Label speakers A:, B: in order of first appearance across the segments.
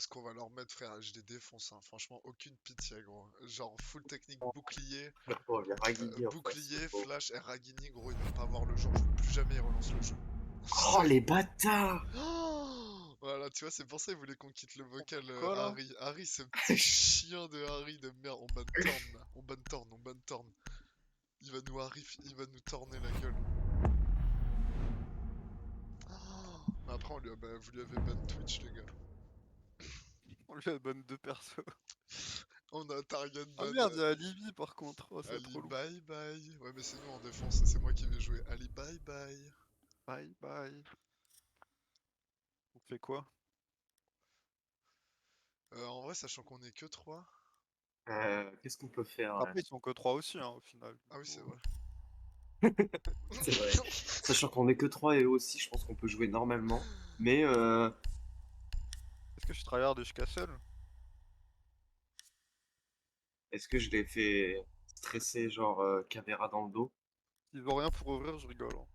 A: ce qu'on va leur mettre, frère. Je les défonce, hein. Franchement, aucune pitié, gros. Genre, full technique, bouclier,
B: Oh, il y a Ragini en face.
A: bouclier,
B: Oh.
A: flash, et Ragini, gros, il va pas voir le jour. Je veux plus jamais il relance le jeu.
B: Oh, les bâtards!
A: Oh, voilà, tu vois, c'est pour ça qu'il voulait qu'on quitte le vocal
C: Quoi là?
A: Harry. Harry, ce petit chien de Harry de merde. On ban Torn, là. On ban Torn, on ban Torn. Il va nous torner la gueule. Mais après, vous lui avez ban Twitch, les gars.
C: On lui a bonne deux persos.
A: On a target
C: Ah
A: ban
C: merde, il y a Alibi par contre. Oh, c'est
A: Ali
C: trop lourd.
A: bye bye. Ouais, mais c'est nous en défense et c'est moi qui vais jouer. Ali bye bye.
C: Bye bye. On fait quoi?
A: En vrai, sachant qu'on est que 3.
B: Qu'est-ce qu'on peut faire là?
C: Après, ils sont que 3 aussi, hein, au final.
A: Ah oui, c'est
C: Du
A: vrai.
B: C'est vrai. Sachant qu'on est que 3 et eux aussi, je pense qu'on peut jouer normalement. Mais
C: Est-ce que je tryhard et je cancel?
B: est-ce que je l'ai fait stresser, genre caméra dans le dos?
C: Ils ont rien pour ouvrir, je rigole, hein.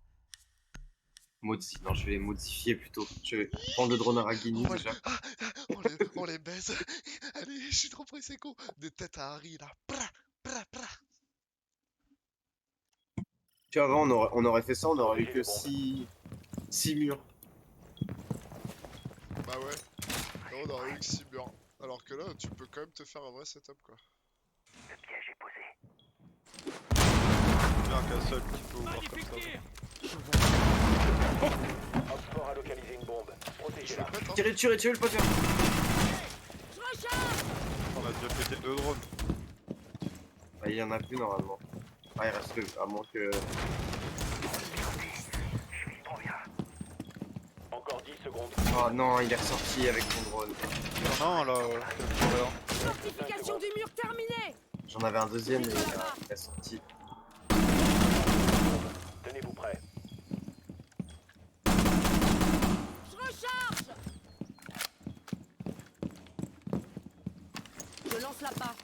B: Non, je vais les modifier plutôt. Je vais prendre le drone à Ragini
A: On, va-
B: déjà.
A: ah, on les baise. Allez, je suis trop pressé, con. Des têtes à Harry, là. Pra, pra, pra.
B: Tu vois, avant, on aurait fait ça, on aurait eu que 6 murs.
A: Bah ouais. Là, on aurait eu que 6 murs. Alors que là, tu peux quand même te faire un vrai setup, quoi.
C: Il y a un cancel qui peut ouvrir comme ça.
D: Op 4 a localisé une bombe.
A: Je
D: Protégez-la.
A: le pète, hein.
B: Tirez le pote.
C: On a déjà pété 2 drones.
B: Ah, il y en a plus normalement. Ah, il reste à moins que.
D: Encore 10 secondes.
B: Oh non, il est ressorti avec son drone.
C: Il y en a un là,
E: Fortification du mur terminée.
B: J'en avais un deuxième et il est sorti.
D: Tenez-vous prêts.
E: Je recharge. Je lance la part.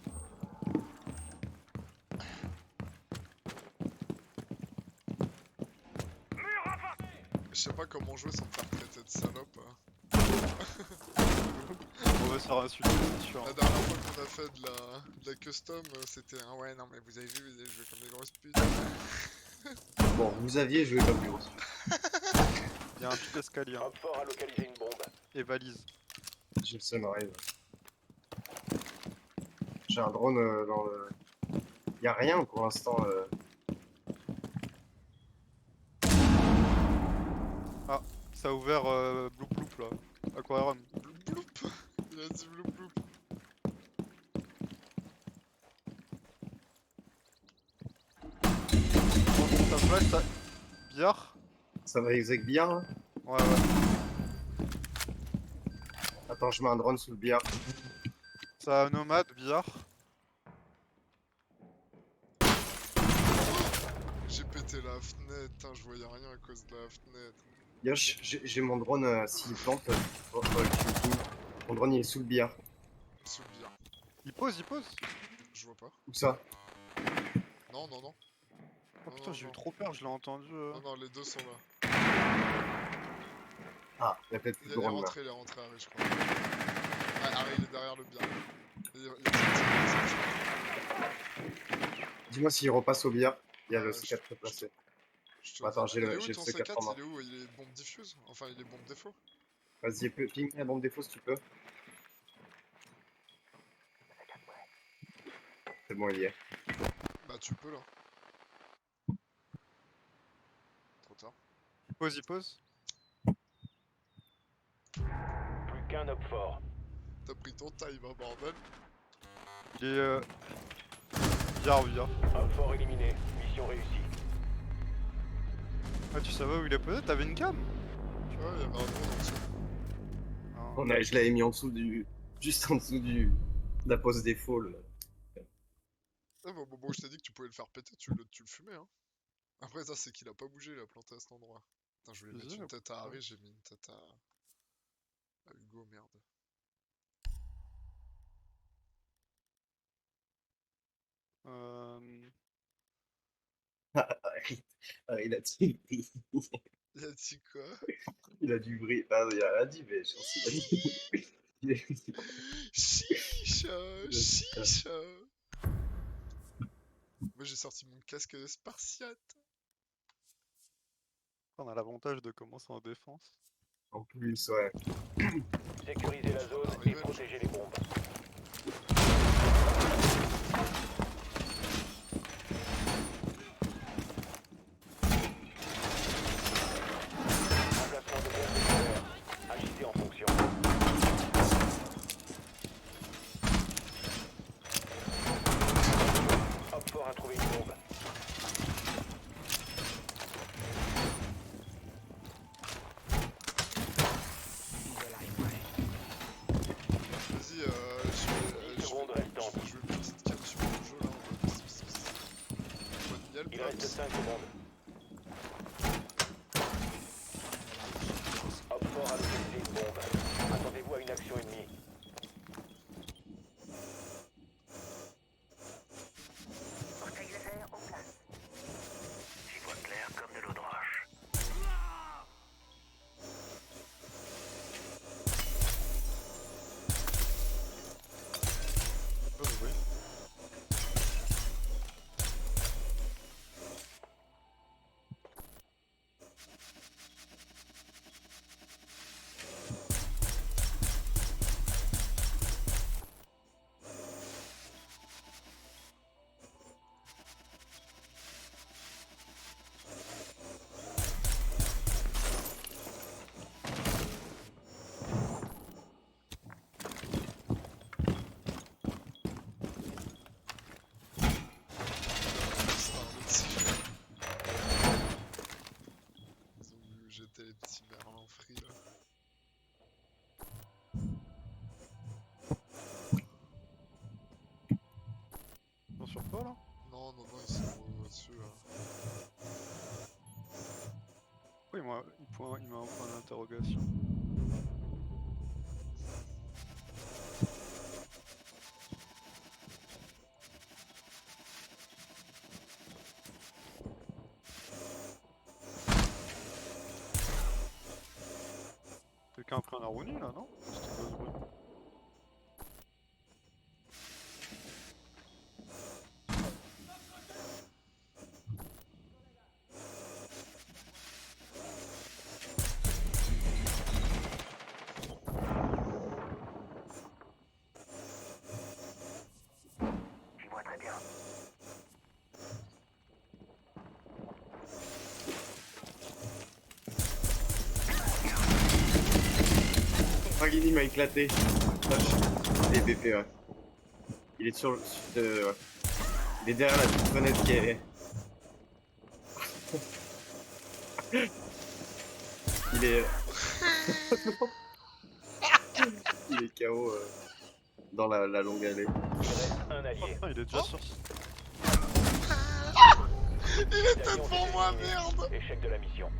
A: Je sais pas comment jouer sans me faire traiter de salope.
C: on va se faire insulter, c'est sûr.
A: La dernière fois qu'on a fait de la custom, c'était un ouais, non mais vous avez joué comme des grosses putes.
B: Bon, vous aviez joué comme gros.
C: Il y a un petit escalier, hein.
D: Op 4 a localisé une bombe.
C: Et valise.
B: J'ai le sunrise. J'ai un drone dans le. Y a rien pour l'instant.
C: Ça a ouvert Bloop Bloop là. Aquarium.
A: Bloup bloup. Il a dit bloup bloup.
C: Ça flash, ça. Billard.
B: Ça va exec bien. Hein.
C: Ouais, ouais.
B: Attends, je mets un drone sous le billard.
C: Ça a nomade, billard.
A: J'ai pété la fenêtre, putain, je voyais rien à cause de la fenêtre.
B: Yosh, j'ai mon drone s'il plante. Faudrait que tu me filmes. Mon drone il est sous le billard.
A: Sous le bien.
C: Il pose, il pose.
A: Je vois pas.
B: Où ça?
A: Non, non, non.
C: Oh
A: Non,
C: putain,
A: non,
C: j'ai eu
A: non.
C: trop peur, je l'ai entendu.
A: Non, non, les deux sont là.
B: Ah, il y a peut-être plus de drone là.
A: Il est rentré Harry, je crois. Ah, Harry, il est derrière le bien. Il est sorti.
B: Dis-moi s'il repasse au billard. Il y a le
A: je-
B: C4 replacé.
A: Je te
B: Attends,
A: dis.
B: j'ai
A: Il est
B: le
A: où ton
B: C4 en main.
A: C4? Il est où? Il est bombe diffuse? Enfin, il est bombe défaut?
B: Vas-y, ping la bombe défaut si tu peux. C'est bon, il y est.
A: Bah, tu peux là. Trop tard.
C: Il pose.
D: Plus qu'un Op 4.
A: T'as pris ton time, hein, bordel.
C: Il est. Billard.
D: Op 4 éliminé. Mission réussie.
C: Ah, tu savais où il est posé? T'avais une cam?
A: Ouais, il y avait un drone en dessous.
C: Ah.
B: Je l'avais mis en dessous du. Juste en dessous de la pose défaut.
A: Ah, bah, au moment où je t'ai dit que tu pouvais le faire péter, tu le fumais, hein. Après, ça, c'est qu'il a pas bougé, il a planté à cet endroit. Putain, je voulais mettre une tête à Harry, j'ai mis une tête à Hugo, merde.
B: Il a dit.
A: Il a dit quoi?
B: Il a du bruit. Ah, il a rien dit, mais je pense qu'il a dit.
A: Chiche, chiche. Moi j'ai sorti mon casque spartiate.
C: On a l'avantage de commencer en défense.
B: En plus, ouais.
D: Sécurisez la zone et protégez les bombes. Emplacement de bombe nucléaire. Agissez en fonction. Opfort a trouvé une bombe.
A: Vas-y,
D: Secondes restantes.
A: je veux une petite capture du jeu là. Bonne miel,
D: Il reste
A: pote.
D: 5 secondes. Opfort a localisé une bombe. Attendez-vous à une action ennemie.
F: Portail laser en place. J'y vois clair comme de l'eau de roche.
C: Oh, oui.
A: C'est un autre sujet. Ils ont voulu jeter les petits merlins frits là.
C: Ils sont sur toi là?
A: Non, non, non, ils sont au-dessus là.
C: Oui, moi, il m'a un point d'interrogation. Quelqu'un a pris un Aruni là, non? C'était pas ce bruit.
F: J'y vois très bien.
B: Fragini m'a éclaté. Et BP, ouais. Il est sur le. Ouais. Il est derrière la petite fenêtre qui est. Il est. Il est KO dans la longue allée.
D: Il reste un allié.
C: Ah, il est déjà sur.
A: Il était devant moi, merde!
D: Échec de la mission.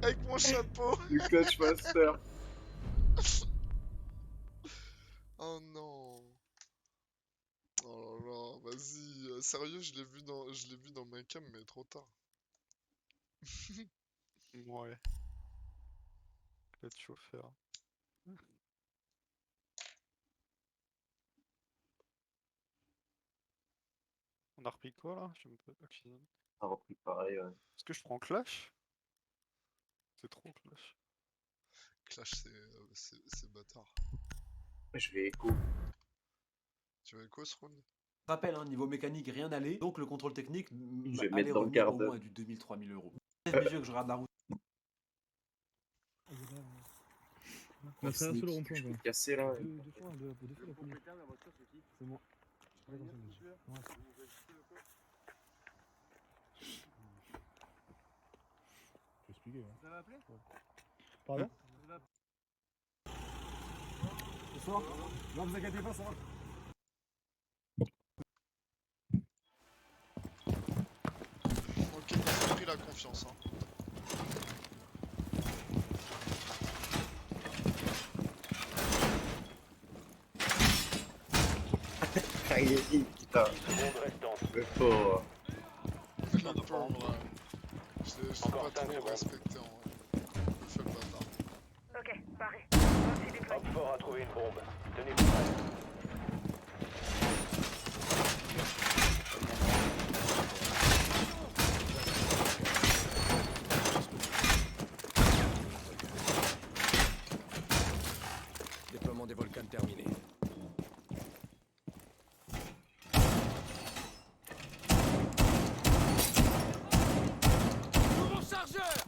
A: Avec mon chapeau!
B: Du Clutch Master.
A: Oh non! Oh là là, vas-y, sérieux, je l'ai vu dans ma cam, mais trop tard.
C: Ouais. Peut-être chauffeur. On a repris quoi là? Je me peux pas cuisiner.
B: On a repris pareil, ouais.
C: Est-ce que je prends Clash? C'est trop Clash.
A: Clash, c'est bâtard.
B: Je vais écho.
A: Tu veux quoi ce round?
G: Rappel, hein, niveau mécanique, rien n'allait, donc le contrôle technique
B: Je vais
G: allait
B: mettre dans le
G: revenir
B: quart
G: au
B: d'heure.
G: moins du 2000-3000 euros. C'est vieux que je regarde la route.
H: On a traversé le rond-point,
B: Je
H: quoi.
B: peux te casser là.
H: Deux fois la police. C'est moi. Ouais, comme ça, ouais. Je vais expliquer, hein. Ça va appeler? Pardon? Bonsoir. Non, vous inquiétez pas, ça va.
A: Ok, on a pris la confiance, hein.
B: Putain,
D: Seconde restante.
B: le pauvre.
A: Le pauvre, ouais. Je l'ai
D: Encore
A: pas
D: 5
A: trop
D: secondes.
A: respecté en vrai.
D: trouvé une bombe. Tenez-vous prêts.
I: Déploiement des volcans terminé.
E: Nouveau chargeur.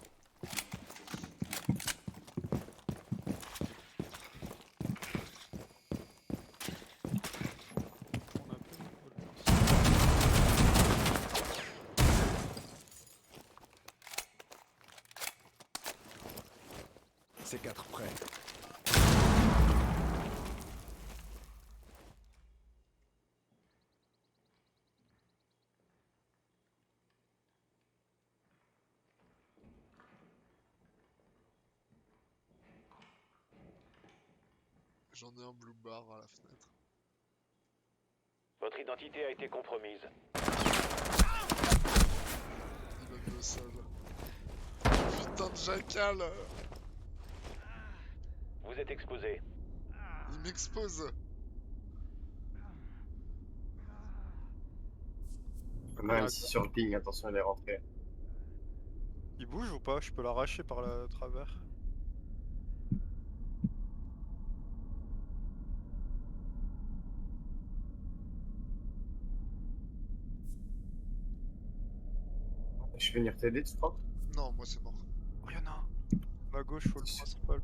C: On a plus de volcans.
I: C4 prêt.
A: J'en ai un blue bar à la fenêtre.
D: Votre identité a été compromise.
A: Il m'a mis au sol. Putain de jacal.
D: Vous êtes exposé.
A: Il m'expose.
B: On a ici sur le ping, attention, il est rentré.
C: Il bouge ou pas? Je peux l'arracher par le travers.
B: Je vais venir t'aider, tu crois?
A: Non, moi c'est mort.
C: Oh, y'en a un. À gauche, faut le principal.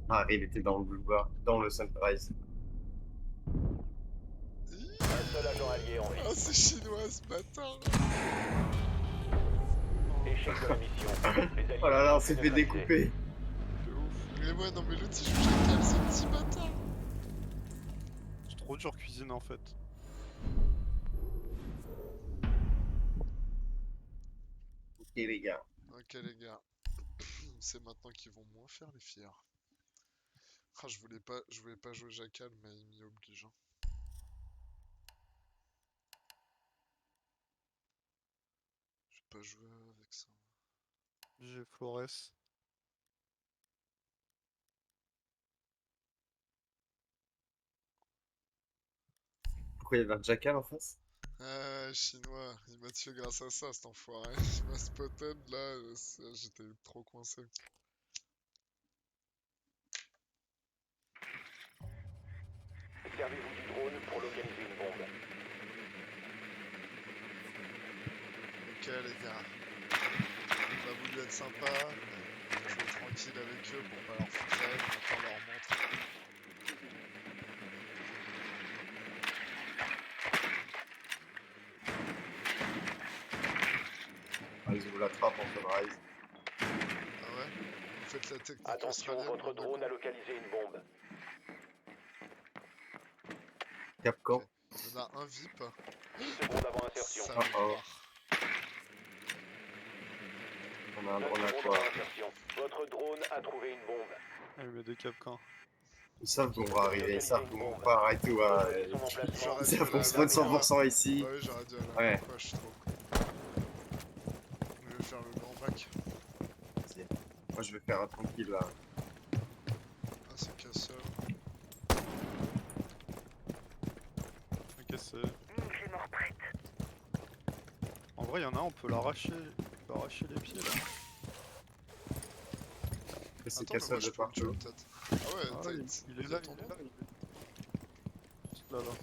B: Ah, il était dans le boulevard, dans le Sunrise.
D: Un seul agent allié en vie.
A: Ah, c'est chinois ce bâtard.
D: Échec de la mission. Les alliés
B: Oh là là, on
D: sont
B: s'est fait
D: neutralisés.
B: découper.
C: De ouf.
A: Mais ouais, non, mais l'autre il joue jacal, ce petit bâtard.
C: C'est trop dur cuisine en fait.
B: Ok les gars.
A: Ok les gars. C'est maintenant qu'ils vont moins faire les fiers. Ah, je voulais pas jouer jacal, mais il m'y oblige. Hein. Je vais pas jouer avec ça.
C: J'ai Flores.
B: Pourquoi il y avait un jackal en face?
A: Ah, chinois, il m'a tué grâce à ça, cet enfoiré. Il m'a spotted là, j'étais trop coincé.
D: Servez-vous du drone pour localiser une bombe.
A: Ok les gars. On a voulu être sympa, mais jouer tranquille avec eux pour pas leur foutre la haine, maintenant on leur montre.
B: Ah, ils ouvrent la trappe en Sunrise.
A: Ah ouais? Vous faites la technique
D: Attention,
A: australienne,
D: votre
A: bande de
D: drone
A: cons.
D: a localisé une bombe.
B: Capcan.
A: Ok. Il y en a un VIP.
D: 10 secondes avant insertion.
A: Ça
B: Oh, oh. On a un
D: 9
B: drone à
D: secondes
B: quoi?
D: avant insertion. Votre drone a trouvé une bombe.
C: Ah, il met des capcans.
B: Ils savent qu'on va arriver, ils savent qu'on part et tout.
D: Localisez son emplacement.
B: Ils savent qu'on spawn 100% ici.
A: Bah oui, j'aurais dû aller à
B: Ouais.
A: la fois, je suis trop con. Je vais faire le grand bac.
B: Moi je vais faire un tranquille là.
A: Ah, c'est casseur.
C: Ok, c'est.
F: J'ai mort prête.
C: En vrai, y'en a un, on peut l'arracher. On peut arracher les pieds là.
B: C'est
A: Attends, mais moi,
B: casseur
A: je
B: de
A: peux le tuer,
B: partout.
A: peut-être. Ah ouais,
C: Ah,
A: t'as
C: il,
A: une-
C: il est
A: t'as
C: là,
A: ton
C: il est
A: nom
C: là. Il est... Juste là, là.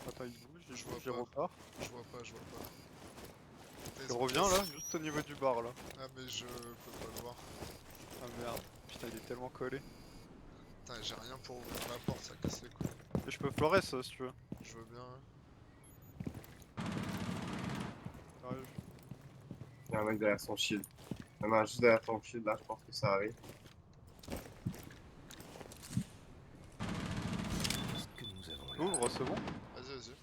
C: Attends, il bouge,
A: Je
C: je
A: vois
C: bouge, il
A: pas.
C: repart.
A: Je vois pas, je vois pas.
C: Il revient là, juste au niveau du bar là.
A: Ah, mais je peux pas le voir.
C: Ah merde. Putain, il est tellement collé.
A: Putain, j'ai rien pour ouvrir la porte, ça casse les couilles.
C: Et je peux Flores ça si tu veux.
A: Je veux bien, hein.
C: Arrive.
B: Il y a un mec derrière son shield. Il y en a un juste derrière ton shield là, je pense que ça arrive.
I: Ce que nous avons là.
C: Ouvre, c'est bon.
A: Vas-y, vas-y.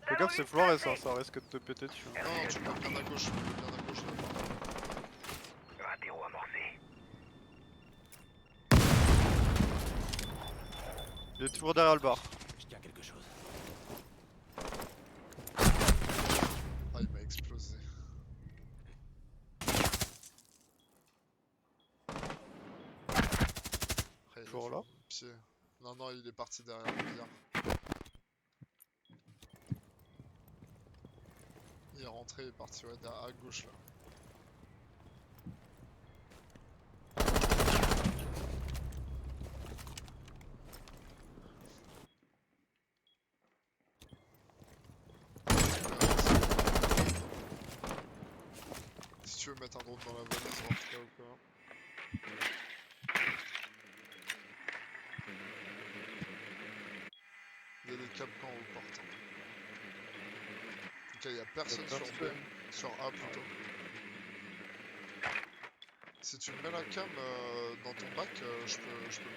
C: Fais gaffe, c'est Flores, hein, ça risque de te péter dessus.
A: Non, tu peux bien à gauche, bien à gauche là.
F: Ratéro amorcé.
C: Il est toujours derrière le bar.
I: Je tiens quelque chose.
A: Ah, il m'a explosé. Après,
C: toujours là?
A: Pied. Non, non, il est parti derrière le billard. Il est rentré, il est parti ouais, derrière, à gauche là. Si tu veux mettre un drone dans la valise, rentre là ou quoi. Il y a des capcans aux portes. Ok, il y a personne sur B, sur A plutôt. Si tu me mets la cam dans ton bac, je peux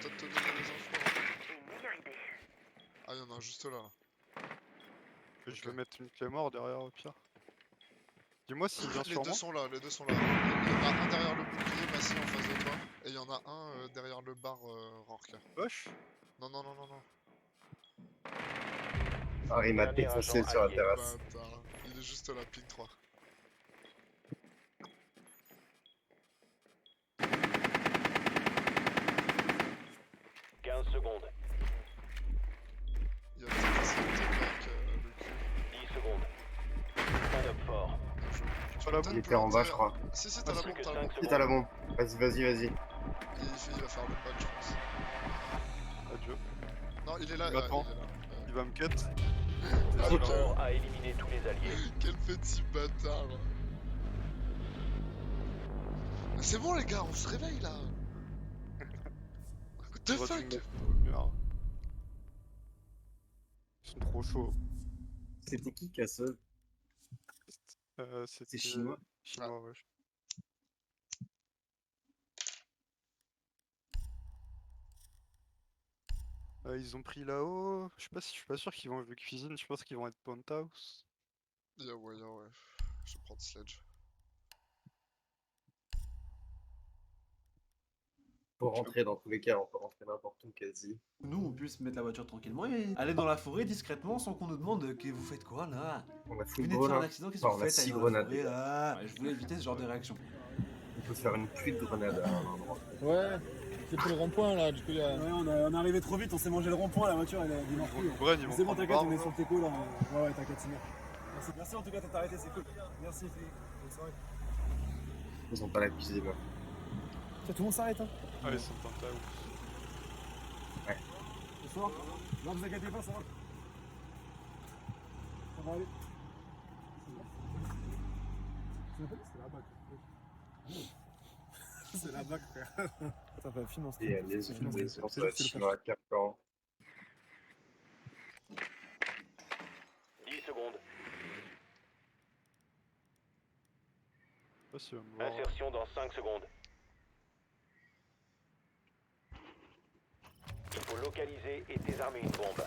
A: peut-être te donner les infos.
F: J'ai une meilleure idée.
A: Ah, il y en a un juste là.
C: Je vais mettre une clé mort derrière au pire. Dis-moi s'il vient
A: Les
C: sur
A: deux
C: moi.
A: sont là, les deux sont là. Il y en a un derrière le bouclier massif en face de toi, et il y en a un derrière le bar Rorka.
C: Wesh.
A: Non, non, non, non, non.
B: Ah, il m'a
D: Dernier
B: défoncé
D: agent
B: sur la
D: allié.
B: terrasse.
A: Bâtard. Il est juste là, ping 3.
D: « 15 secondes.
A: Il y a peut-être essayé de take back le cul.
D: 10 secondes. Stand-up fort.
A: Bien joué. Tu
C: Pas
A: peux
C: la
A: peut-être
B: Il était en bas,
A: planter-
B: je crois.
A: Si, si, t'as la bombe,
D: Plus que
A: t'as la
D: 5
A: bombe.
B: Si, t'as la
D: secondes.
B: bombe. Vas-y, vas-y, vas-y.
A: Il va faire le back, je pense.
C: Adieu.
A: Non, il est là,
C: Il m'attend.
A: il est là.
C: Il va me cut.
A: Ah,
D: Le
A: ok.
D: fort a éliminé tous les alliés.
A: Quel petit bâtard. Mais c'est bon les gars, on se réveille là. What the
C: On va
A: fuck?
C: tout mettre au mur. Ils sont trop chauds.
B: C'était qui, Castle?
C: C'était
B: C'est chinois.
C: Chinois, ouais. Ils ont pris là-haut. Je sais pas si je suis pas sûr qu'ils vont jouer cuisine. Je pense qu'ils vont être penthouse.
A: Yeah, ouais, yeah, ouais. Je vais prendre Sledge.
B: Pour rentrer dans tous les cas, on peut rentrer n'importe où quasi.
G: Nous, on puisse mettre la voiture tranquillement et aller dans la forêt discrètement sans qu'on nous demande que vous faites quoi là.
B: On a
G: Vous
B: full
G: venez de faire un
B: grenade.
G: accident, qu'est-ce que
B: Enfin,
G: vous
B: on a
G: faites
B: 6
G: aller dans la
B: grenades.
G: forêt là? Ouais, je voulais éviter ce genre de réaction.
B: On peut faire une pluie de grenades à un endroit.
H: Ouais, c'est pour le rond-point là, du coup, ouais, on est arrivé trop vite, on s'est mangé le rond-point, la voiture elle a dit non plus.
C: Bren, ils vont
H: C'est bon,
C: prendre
H: t'inquiète, on est
C: barre,
H: sur le teco là. Ouais, ouais, t'inquiète, c'est bon. Merci en tout cas, t'as arrêté, c'est cool. Merci, bonne soirée.
B: Ils ont pas la cuisine.
H: Tiens, tout le monde s'arrête, hein.
C: Ah, ils sont penthouse.
H: Ce soir. Non, vous inquiétez pas, ça va. Ça va aller. C'est la bac. C'est la bac, frère. Ça va, finance.
B: Et les
H: C'est
B: autres,
H: juste
B: on se
H: le
B: chinois à Capcan.
D: 10 secondes.
C: Je sais pas s'il va me voir.
D: Insertion dans 5 secondes. Il faut localiser et désarmer une bombe.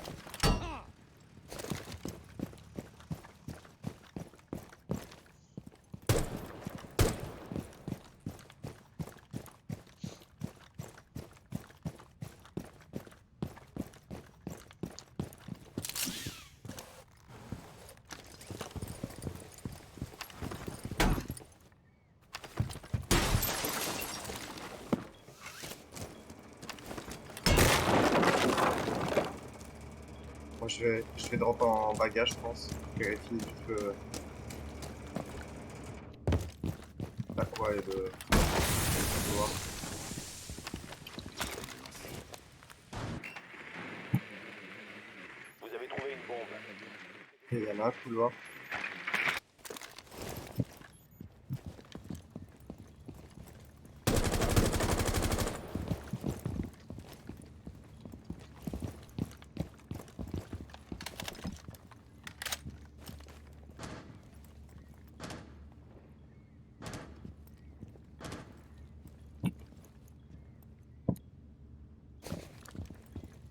B: Moi, je vais drop en bagage, je pense. Vérifie vite que. T'as quoi et le. couloir.
D: Vous avez trouvé une bombe.
B: Et il y en a un couloir.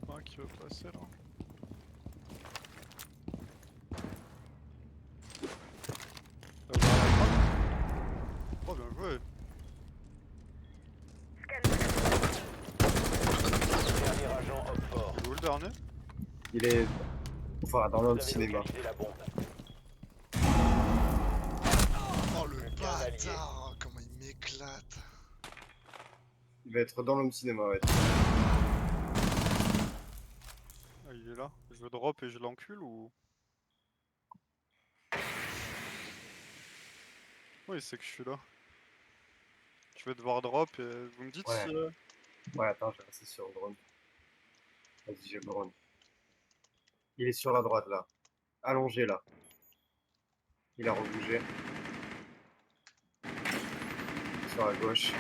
C: Un qui veut passer là. Oh, bien joué.
D: Dernier agent homme fort.
C: Il est où le dernier?
B: Il est. Enfin, dans
D: Vous
B: l'autre
D: avez
B: cinéma.
D: localisé la bombe.
A: Oh le
D: Plus qu'un allié.
A: bâtard! Comment il m'éclate!
B: Il va être dans l'homme cinéma, ouais.
C: il est là. Je veux drop et je l'encule ou... Oui, c'est que je suis là. Je vais devoir drop et vous me dites
B: Ouais.
C: si...
B: Ouais, attends, je vais rester sur le drone. Vas-y, j'ai le drone. Il est sur la droite là. Allongé là. Il a rebougé. Sur la gauche.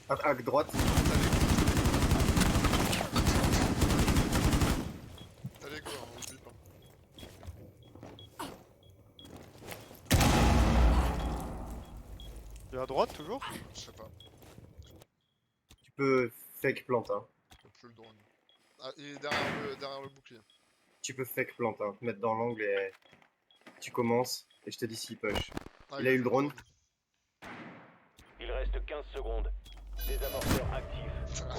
B: À droite.
A: T'as les go, hein, oublie pas.
C: Il est à droite toujours?
A: Je sais pas,
B: Tu peux fake plant. Hein.
A: y'a plus le drone. Ah, il est derrière le bouclier.
B: Tu peux fake plant. Hein. Te mettre dans l'angle et tu commences. Et je te dis s'il push.
A: Ah,
B: Il a eu le drone.
D: Il reste 15 secondes. Désamorceur actif.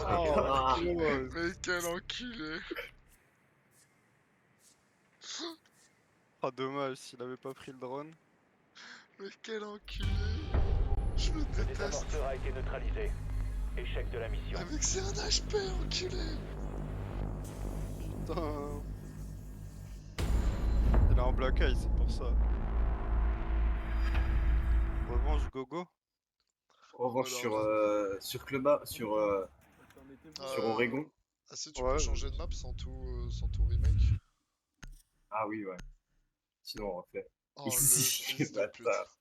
B: Ah.
A: Mais quel enculé!
C: Ah dommage s'il avait pas pris le drone.
A: Mais quel enculé! Je me
D: Le
A: déteste!
D: désamorceur a été neutralisé. Échec de la mission.
A: Avec c'est un HP, enculé!
C: Putain. Il est en black eye, c'est pour ça. Revanche gogo.
B: En revanche, sur Cluba, sur Oregon.
A: Ah si, tu
C: Ouais,
A: peux changer de map sans tout remake.
B: Ah oui, ouais. Sinon, on refait.
A: Oh, le
B: Ici,
A: fils de pute.
B: bâtard.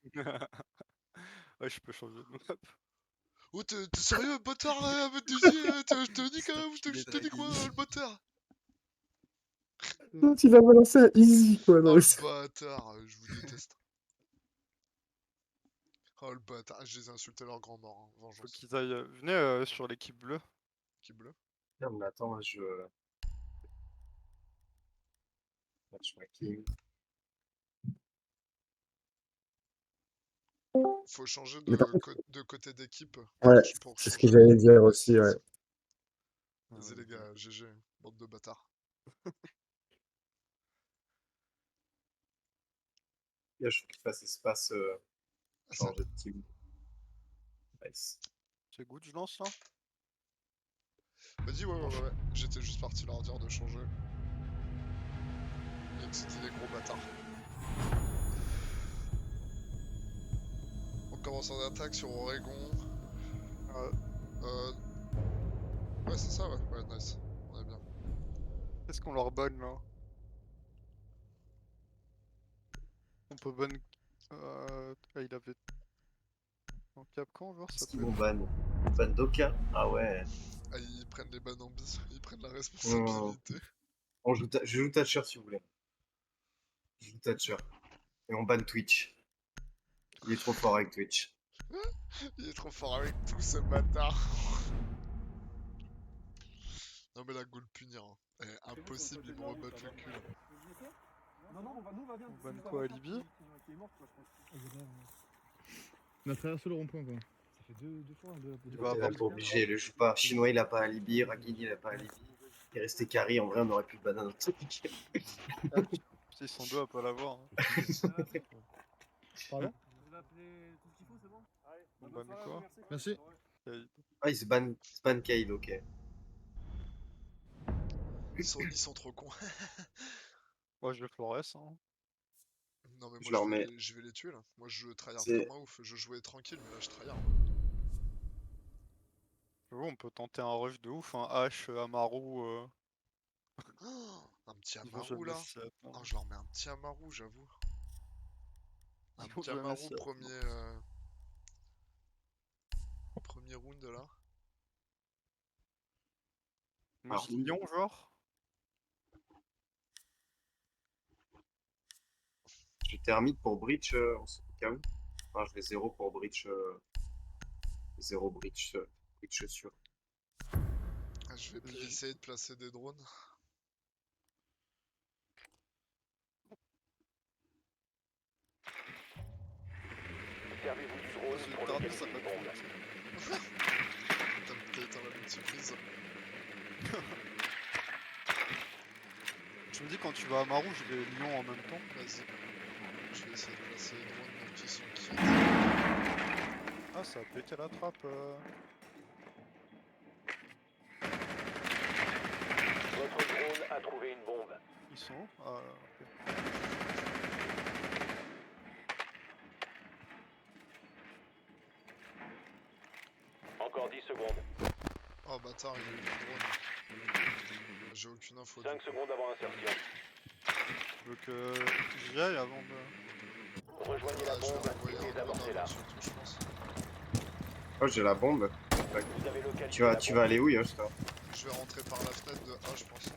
C: Ouais, je peux changer de map.
A: Oh, t'es sérieux, bâtard, là, avec des yeux, je te dis quand même, je te dis quoi, le bâtard?
H: Il a balancé à easy quoi.
A: Oh,
H: Non,
A: le bâtard, je vous déteste. Oh, le bâtard, je les ai insultés à leur grand mort, hein.
C: Faut
A: Vengeance.
C: qu'ils aillent... Venez sur l'équipe bleue.
A: Qui bleu?
B: Merde, mais attends, je... Matchmaking.
A: Faut changer
H: Mais par contre-
A: de côté d'équipe.
H: Ouais,
A: pour
H: c'est ce que
A: changer.
H: j'allais dire aussi, ouais.
A: Vas-y les gars, GG, bande de bâtards.
B: Là, je faut qu'il fasse espace
A: Ah, ça-
B: changer de team. Nice.
C: C'est good, je lance là.
A: Vas-y, ouais. J'étais juste parti leur dire de changer. Et que c'était des gros bâtards. On commence en attaque sur Oregon. Ouais, c'est ça, ouais. Ouais, nice. On est bien.
C: Qu'est-ce qu'on leur bonne là? On peut bonne... Ah, il avait... En Capcom, genre, ça peut
B: Simon Ban. Ban Doka. Ah ouais.
A: Ah, ils prennent les bannes en bis, ils prennent la responsabilité.
B: On joue je joue Thatcher si vous voulez. Je joue Thatcher. Et on ban Twitch. Il est trop fort avec Twitch.
A: Il est trop fort avec tout ce bâtard. Non mais la go le punir. Hein. Impossible, il me rebattre le cul. Là.
H: Non, on va bien.
C: On banne quoi, Alibi?
H: On a traversé le rond-point quoi. Ça fait deux fois.
C: Il va
B: Il est
C: avoir...
B: pas obligé, il le joue pas. Chinois il a pas alibi, Ragini il a pas alibi. Il est resté carry, en vrai on aurait pu le banane.
C: Ils sont deux à pas l'avoir. Hein.
H: Pardon?
C: On banne quoi?
H: Merci.
B: Ah il se ban Cade, ok.
A: Ils sont trop cons.
C: Moi je vais Flores. Hein.
A: Non mais
B: Je
A: moi
B: leur mets.
A: je vais les tuer là. Moi je tryhard
B: C'est-
A: comme un ouf. Je jouais tranquille mais là je tryhard.
C: J'avoue, on peut tenter un rush de ouf, un H, Amaru...
A: Oh, un petit
C: Ils vont
A: Amaru
C: jamais
A: là.
C: s'y attendre.
A: Oh, je leur mets un petit Amaru, j'avoue. Un
C: Ils vont
A: petit
C: jamais
A: Amaru
C: s'y attendre.
A: premier round là.
C: Moi je dis Lyon, genre.
B: Je termite pour Breach en ce cas où. Enfin, je vais 0 pour Breach. 0 Breach. Breach sûr.
A: Ah, je vais essayer de placer des drones.
D: Servez-vous du drone
C: J'ai
D: pour
C: perdu,
D: localiser
C: ça
D: une
C: m'a
D: bombe.
A: T'as peut-être un multiprise.
C: Tu me dis quand tu vas à Amaru, je vais Lyon en même temps.
A: Vas-y. Je vais essayer de placer les drones donc ils sont qui.
C: Ah, ça a pété la trappe.
D: a trouvé une bombe.
C: Ils sont où? Ah, ok.
D: Encore 10 secondes.
A: Oh bâtard, il a eu le drone. J'ai aucune info.
D: 5 secondes avant insertion.
C: Tu veux que j'y aille avant de...
D: Rejoignez la
A: Ah, je vais
D: bombe
A: envoyer
D: et
A: un drone
D: désamorcez-la.
A: avant surtout, je pense.
B: Oh, j'ai la bombe.
D: Vous avez localisé
B: Tu vas aller où, Yosh, toi?
A: Je vais rentrer par la fenêtre de A, je pense.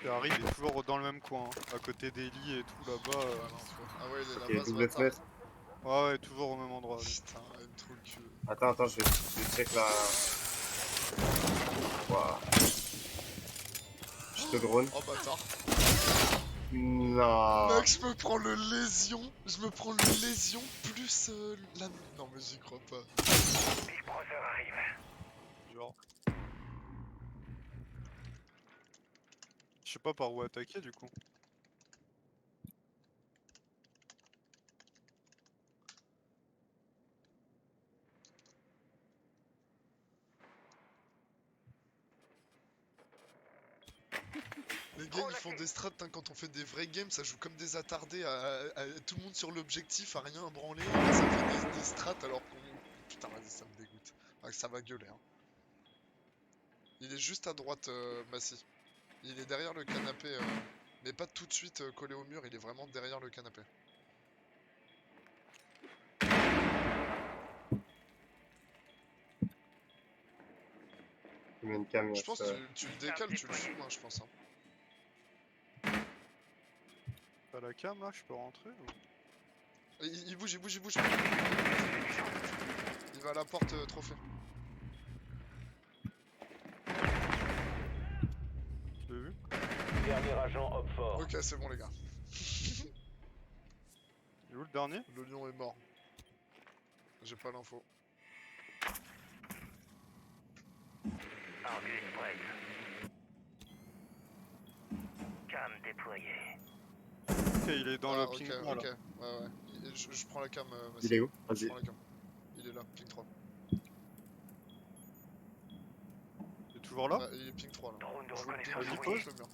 C: Et Harry, il est toujours dans le même coin, hein, à côté des lits et tout là-bas.
A: Pas l'info. Ah ouais, il est
B: Ok,
A: là-bas, ce
B: double
A: bâtard.
B: fenêtre.
C: Ouais, toujours au même endroit. lui.
A: Putain, il me trouve le cul.
B: Attends, je vais check la... Waouh. Je te drone.
A: Oh bâtard.
B: Non.
A: Mec, je me prends le lésion. Je me prends le lésion plus la... Non mais j'y crois pas.
F: Big Brother arrive.
C: Genre. Je sais pas par où attaquer du coup.
A: Les gars, ils font des strats, hein, quand on fait des vrais games, ça joue comme des attardés, à tout le monde sur l'objectif, à rien à branler, et là, ça fait des strats alors qu'on... Putain, vas-y, ça me dégoûte. Ah, ça va gueuler, hein. Il est juste à droite, Massy. Il est derrière le canapé, mais pas tout de suite collé au mur, il est vraiment derrière le canapé.
B: Combien de cam,
A: Je
B: Yosh,
A: pense que tu le décales, tu le fumes, hein, je pense. Hein.
C: T'as la cam là, je peux rentrer ou...
A: Il bouge, il bouge, il bouge. Il va à la porte trophée.
C: Tu l'as vu?
D: Dernier agent homme fort.
A: Ok, c'est bon les gars.
C: Il est où le dernier?
A: Le lion est mort. J'ai pas l'info.
F: Angus prête. Cam déployée.
C: Ok, il est dans
A: Ah,
C: le
A: ok,
C: ping
A: ok.
C: là.
A: Ouais. Je prends la cam, Massy.
B: Il est où?
A: Je
B: Vas-y.
A: prends la cam. Il est là, ping 3.
C: Il est toujours là?
A: Ouais, il est ping 3 là.
F: Drone de
A: Je vous le ping,
F: reconnaissance
A: je vous
F: rouillé.
A: le mur.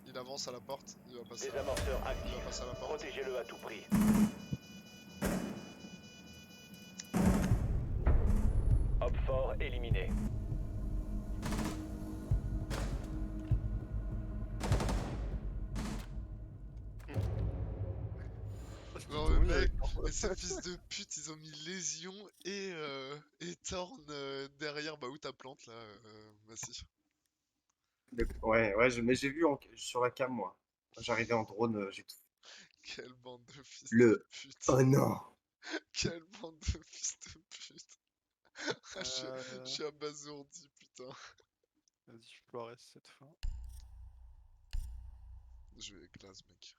A: Il avance à la porte, il va passer à la...
D: Désamorceur
A: Il va
D: actif.
A: passer à la porte.
D: Protégez-le à tout prix. Homme fort éliminé.
A: Non mais mec, et ces fils de pute, ils ont mis lésion et Torn derrière, bah où ta plante là, Massy.
B: Ouais, mais j'ai vu sur la cam, moi. J'arrivais en drone, j'ai tout.
A: Quelle bande de fils
B: Le...
A: de pute.
B: Oh non.
A: Quelle bande de fils de pute. Ah, je suis abasourdi, putain.
C: Vas-y, je peux arrêter cette fin.
A: Je vais classe, mec.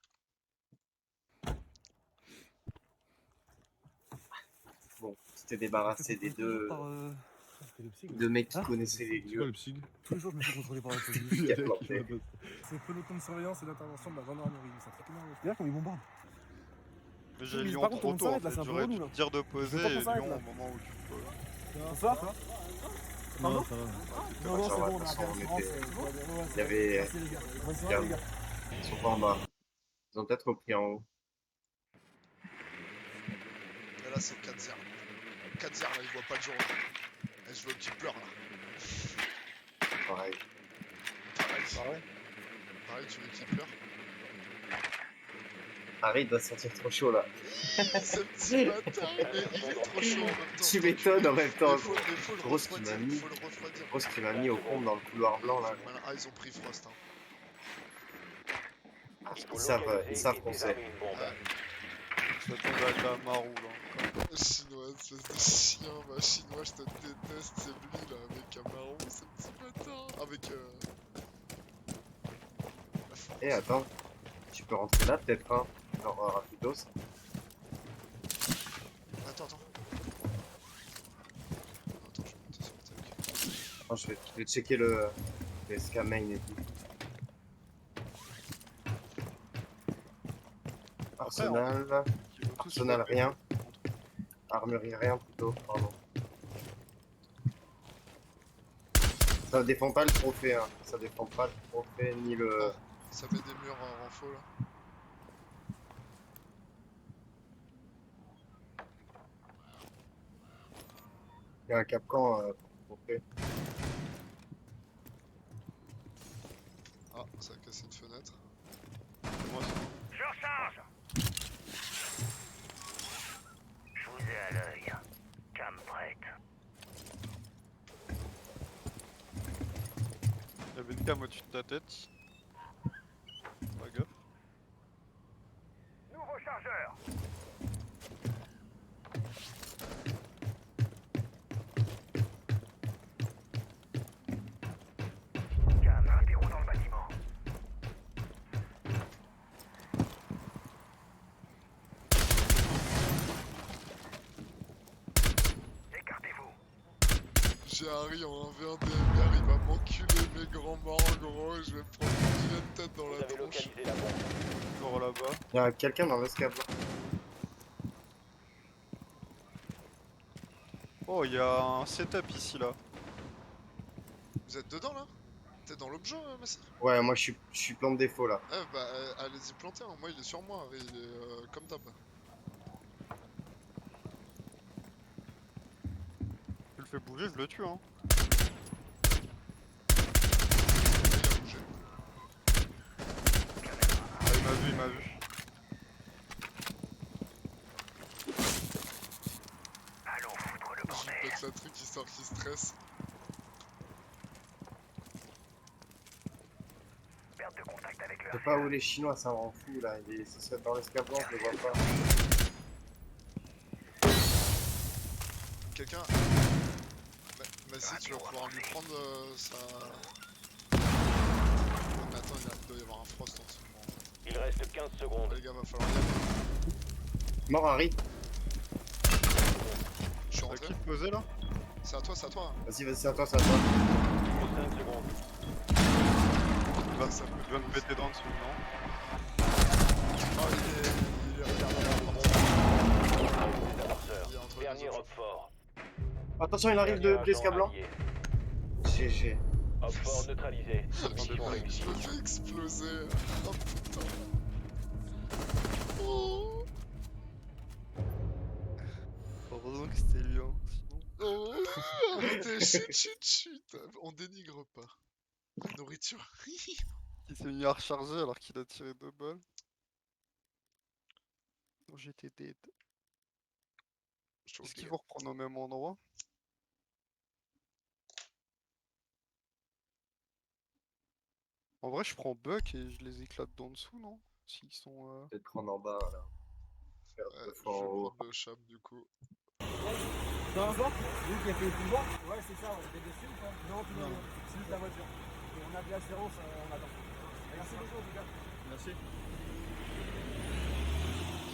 B: Bon, tu t'es débarrassé des deux mecs qui connaissaient les
H: C'est quoi
B: lieux.
H: le psyg?
J: Tous les jours, je me fais contrôler par la police.
B: Qui a planté.
J: C'est peloton de surveillance et d'intervention de la gendarmerie. Ça fait combien d'ailleurs quand ils bombardent?
C: Mais j'ai
J: Mais
C: Lyon
J: par contre,
C: trop
J: on
C: tôt,
J: s'arrête,
C: en
J: là,
C: fait.
J: c'est un peu
C: J'aurais
J: relou,
C: dû
J: là.
C: te dire de poser
J: veux pas qu'on
C: et
J: s'arrête,
C: Lyon
J: là.
C: au moment où tu peux.
J: Bonsoir.
H: Non, ça va.
J: Non,
B: Ça
J: c'est
B: va,
J: bon, on
B: de
J: a
B: toute façon,
J: appelé
B: on
J: l'assurance.
B: était-
J: C'est bon. Ouais,
B: Il y
J: c'est bon.
B: avait...
J: Merci les gars. Bonne soirée les gars.
B: Ils sont pas en bas. Ils ont peut-être repris en haut.
A: Et là, c'est Kadzir. Kadzir, là, il voit pas le jour. Et je veux qu'il pleure, là.
B: Pareil.
A: Pareil, tu veux qu'il pleure?
B: Harry doit se sentir trop chaud là.
A: Ce petit bâtard, mais il est trop chaud en même temps.
B: Tu m'étonnes en même temps.
A: Mais faut le
B: Grosse qui m'a
A: refroidir,
B: mis.
A: faut le refroidir.
B: Grosse qui m'a mis au fond dans le couloir blanc là.
A: Ah, ils ont pris Frost, hein.
B: Ils savent qu'on sait.
C: Ça tombe avec la marou là.
A: Chinois, espèce de chien, bah chinois, je te déteste, c'est lui là, avec un marron, ce petit bâtard. Avec
B: Eh attends, tu peux rentrer là peut-être hein. Genre rapidos.
A: Attends. Attends, je vais monter sur le truc.
B: Attends, je vais checker le... PSK main et tout. Arsenal,
C: Ils vont tous
B: Arsenal
C: swapper.
B: rien. Armerie rien plutôt, pardon. Ça défend pas le trophée, hein. Ça défend pas le trophée ni le...
A: Ça met des murs en renfort là.
B: Il y a un capcan pour le trophée.
A: Ah, ça a cassé une fenêtre.
C: Moi, c'est bon.
F: Je recharge. Je vous ai à l'œil. Cam prête.
C: Il y avait une cam au-dessus de ta tête. Pas gaffe.
F: Nouveau chargeur. Cam, interro dans le bâtiment. Écartez-vous.
A: J'ai Harry en 1v1 DMR, il va m'enculer mes grands morts gros, je vais me prendre une gilet de tête dans
D: Vous
A: la
D: avez
A: tronche.
D: localisé la bombe.
C: Encore là-bas.
B: Il y a quelqu'un dans l'escable.
C: Oh, il y a un setup ici là.
A: Vous êtes dedans là? T'es dans l'objet, Massa?
B: Ouais, moi je suis plan de défaut là.
A: Eh bah, allez-y planter, hein. Moi il est sur moi, Harry, il est comme d'hab.
C: Tu le fais bouger, je le tue hein.
A: Il a bougé.
C: Ah, il m'a vu, il m'a vu.
F: Allons foutre le
A: Je
F: bordel.
A: lui pète la truc histoire qu'il stresse.
F: Perte de contact avec le
B: Je sais pas où les Chinois, ça me rend fou là. Ça serait dans l'escable blanc, je le vois pas.
A: Quelqu'un... Mais si, tu vas pouvoir lui prendre sa... Mais attends, il doit y avoir un frost en dessous.
D: Il reste 15
A: Bon,
D: secondes.
A: les gars, va falloir y aller.
B: Mort Harry.
A: Je suis
C: T'as
A: rentré.
C: qui posé là?
A: C'est à toi, c'est à toi.
B: Vas-y, vas-y, c'est à toi, c'est à toi.
D: 5 secondes.
C: Il va me péter dans dessous, non?
A: Oh, il est regardé là.
D: Les amorceurs.
A: Il est entre les
D: Dernier
A: deux.
D: Roquefort.
B: Attention, il arrive de
D: Dernier
B: l'escable
D: agent
B: blanc.
D: allié.
B: GG.
D: Roquefort neutralisé. Mission réussie.
A: Je me fais exploser. Oh putain. Oh,
C: Heureusement que c'était lui hein. Sinon...
A: oh, arrêtez, chut. On dénigre pas. La nourriture.
C: Il s'est mis à recharger alors qu'il a tiré 2 balles. Non, j'étais dead.
A: Je suis
C: Est-ce qu'ils
A: obligé.
C: vont reprendre au même endroit? En vrai, je prends Buck et je les éclate d'en dessous, non? S'ils sont...
B: Peut-être prendre en bas là. Faire
A: Ouais,
B: deux
A: je
B: fois en
A: vais
B: haut.
A: prendre le cham du coup.
J: T'as un voix Lui qui a fait le pouvoir Ouais, c'est ça, on était dessus ou pas Non, tu non, c'est juste la voiture. Et on a de l'assurance, on attend. Merci beaucoup en tout cas. Merci.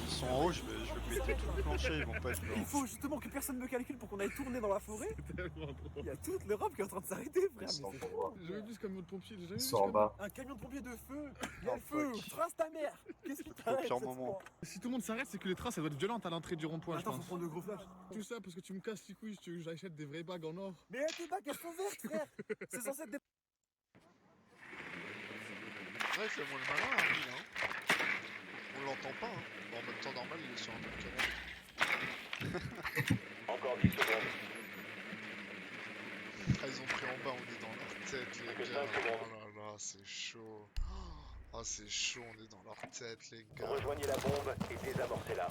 C: Ils sont en haut, je vais péter tout le plancher, ils vont pas être là.
J: Il faut justement que personne me calcule pour qu'on aille tourner dans la forêt. Il y a toute l'Europe qui est en train de s'arrêter, frère.
B: Ils sont
J: Mais
B: pour voir.
J: j'ai jamais vu ce camion de pompier, j'ai jamais
B: Ils
J: vu
B: sont
J: ce
B: en
J: camion-
B: bas.
J: Un camion de pompier de feu. Il y a
B: Oh,
J: le feu.
B: fuck.
J: Trace ta mère. Qu'est-ce qui t'arrête
C: pire
J: cette
C: moment.
J: fois
H: Si tout le monde s'arrête, c'est que les traces elles doivent être violentes à l'entrée du rond-point, je
J: Attends, faut
H: pense.
J: prendre de gros flashs.
H: Tout ça parce que tu me casses les couilles, si tu veux que j'achète des vraies bagues en or.
J: Mais tes bagues, elles sont vertes, frère. C'est censé être des...
A: Ouais, fais-moi le malin, Harry, là. Hein. On l'entend pas, hein. Bon, en même temps, normal, il est sur un autre canal.
D: Encore 10 secondes.
A: Ah, ils ont pris en bas, on est dans leur tête, les
D: Que
A: gars.
D: 5 secondes.
A: Oh là là, c'est chaud. Oh, c'est chaud, on est dans leur tête, les gars.
D: Rejoignez la bombe et désamorcez-la.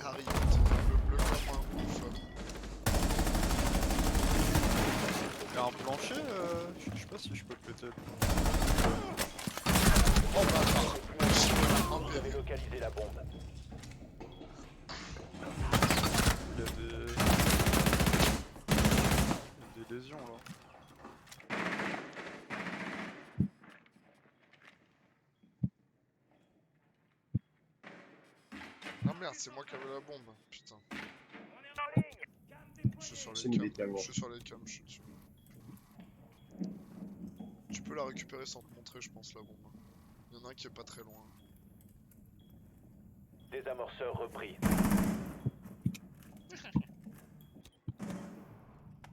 A: Harry, le bleu comme un ouf.
C: Il y a un plancher, je sais pas si je peux le péter.
A: Oh bâtard.
D: Vous avez localisé la bombe.
C: Il y a des lésions là.
A: Ah merde, c'est moi qui avais la bombe, putain.
F: On est en ligne.
A: Je suis sur
B: J'ai
A: les
B: mis des
A: cams.
B: camions.
A: Je suis sur les cams, je suis dessus. Tu peux la récupérer sans te montrer, je pense, la bombe. Il y en a un qui est pas très loin.
D: Désamorceur repris.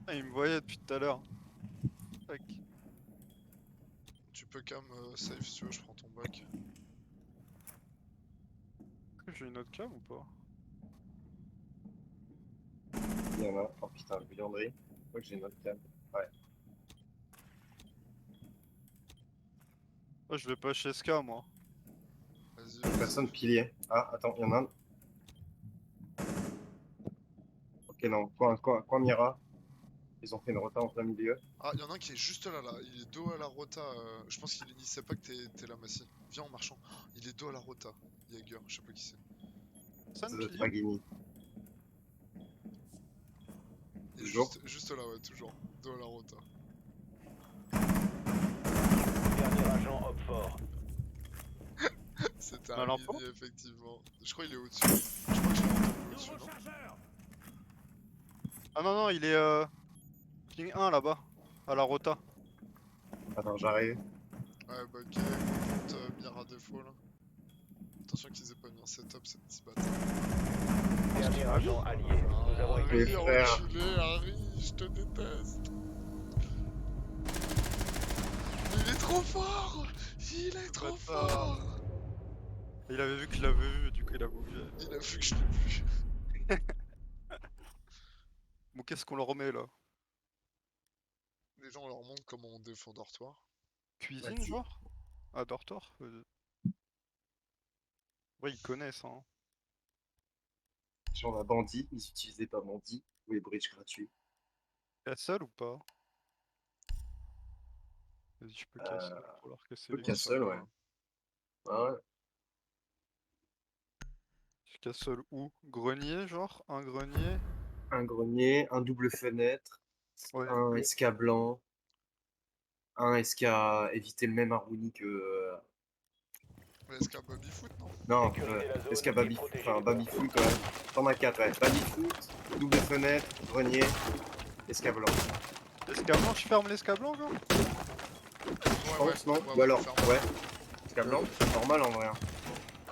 C: Ah, il me voyait depuis tout à l'heure. Tac.
A: Tu peux cam save si tu veux, je prends ton bac.
C: Est-ce que j'ai une autre cam ou pas?
B: Il y en a. Oh putain, le Landry. Je crois que j'ai une autre cam. Ouais.
C: Oh, je vais pas chez SK moi.
A: Vas-y.
B: Personne pilier. Ah, attends, il y en a un. Ok, non. Coin Mira. Ils ont fait une rota en plein milieu.
A: Ah, il y en a un qui est juste là, là. Il est dos à la rota. Je pense qu'il sait pas que t'es là, Massy. Viens en marchant. Il est dos à la rota. Jaeger, je sais pas qui c'est.
C: Ça
B: Ça
C: ne
B: doit être
C: plie.
B: Dragini.
A: Il est
B: Toujours.
A: juste là, ouais, toujours. Dos à la rota.
D: Dernier agent hop fort.
A: C'était
C: Dans
A: un
C: l'enfant
A: mini, effectivement. Je crois qu'il est au-dessus. Je crois que je l'ai entendu au-dessus, non?
C: Ah non, non, il est Ping 1 là-bas. À la rota.
B: Attends, j'arrive.
A: Ouais, bah ok, compte Mira défaut là. Attention qu'ils aient pas mis un setup, c'est 10 bâtards.
D: Dernier agent allié. Nous avons
A: Harry,
D: été
B: frère.
A: enculé, Harry, je te déteste. Il est trop fort. Il est trop
C: Bâtard.
A: fort.
C: Il avait vu que je l'avais vu, du coup il a bougé.
A: Il a vu que je l'ai vu.
C: Bon, qu'est-ce qu'on leur remet là?
A: Les gens leur montrent comment on défend dortoir.
C: Cuisine,
B: Vas-y.
C: genre? Ah, dortoir? Ouais, ils connaissent, hein.
B: Genre, on a bandit. Ils utilisaient pas bandit. Ou les bridges gratuits.
C: Castle ou pas? Vas-y, je peux casser
B: Euh,
C: pour leur casser
B: peu
C: les
B: Castle, ouais. Ah ouais.
C: Je castle où? Grenier, genre? Un grenier?
B: Un grenier, un double fenêtre,
C: Ouais.
B: un SK blanc, un SK éviter le même Aruni que.
A: Mais est-ce qu'un baby foot, non?
B: Non,
D: Sécuriser la zone
B: SK
D: et
B: baby,
D: protéger
B: enfin
D: les
B: baby
D: bombes.
B: foot, ouais. T'en as 4, ouais. Baby foot, double fenêtre, grenier, SK blanc.
C: L'escablanc, je ferme l'escablanc, genre?
B: Je pense, non?
A: ouais,
B: Ou alors,
A: ferme.
B: ouais. SK blanc, c'est normal en vrai. Hein.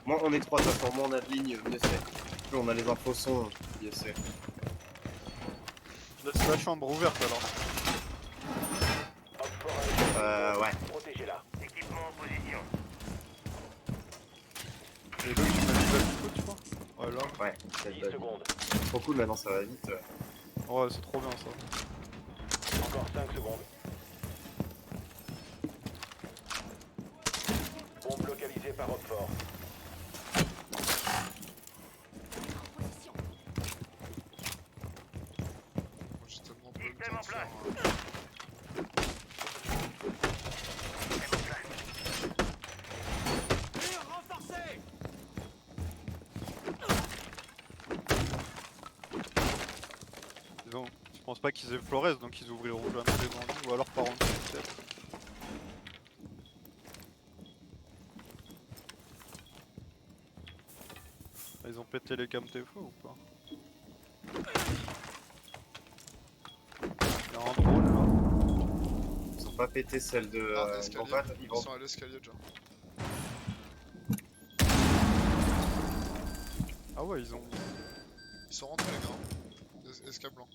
B: Moins on est 3, de toute façon, moins on a de lignes, mieux c'est. Plus on a les infos son, mieux c'est.
C: Je laisse la chambre ouverte alors.
D: Hop fort à
B: Ouais.
D: Protégez-la.
F: Équipement en position.
C: Et l'autre, tu m'as dit baby foot, tu crois? Ouais, là.
B: Ouais, c'est
D: 10
B: baby.
D: secondes.
B: Trop cool, maintenant ça va vite.
C: Ouais, c'est trop bien ça.
D: Encore 5 secondes. Bombe localisée par hop fort.
A: Moi j'ai tellement pas eu le
F: Système
A: temps
F: en
A: de faire.
C: Ils ont... Je pense pas qu'ils aient Flores, donc ils ouvriront jamais les envies, ou alors par en dessous, peut-être. Ils ont pété les cam TFO ou pas? Il y a un drone là.
B: Ils ont pas pété celle de.
A: Ah,
B: ils
A: escalier.
B: vont pas. Ils
A: Ils
B: vont.
A: sont à l'escalier déjà.
C: Ah ouais, ils ont...
A: Ils sont rentrés les gars. Esca blanc.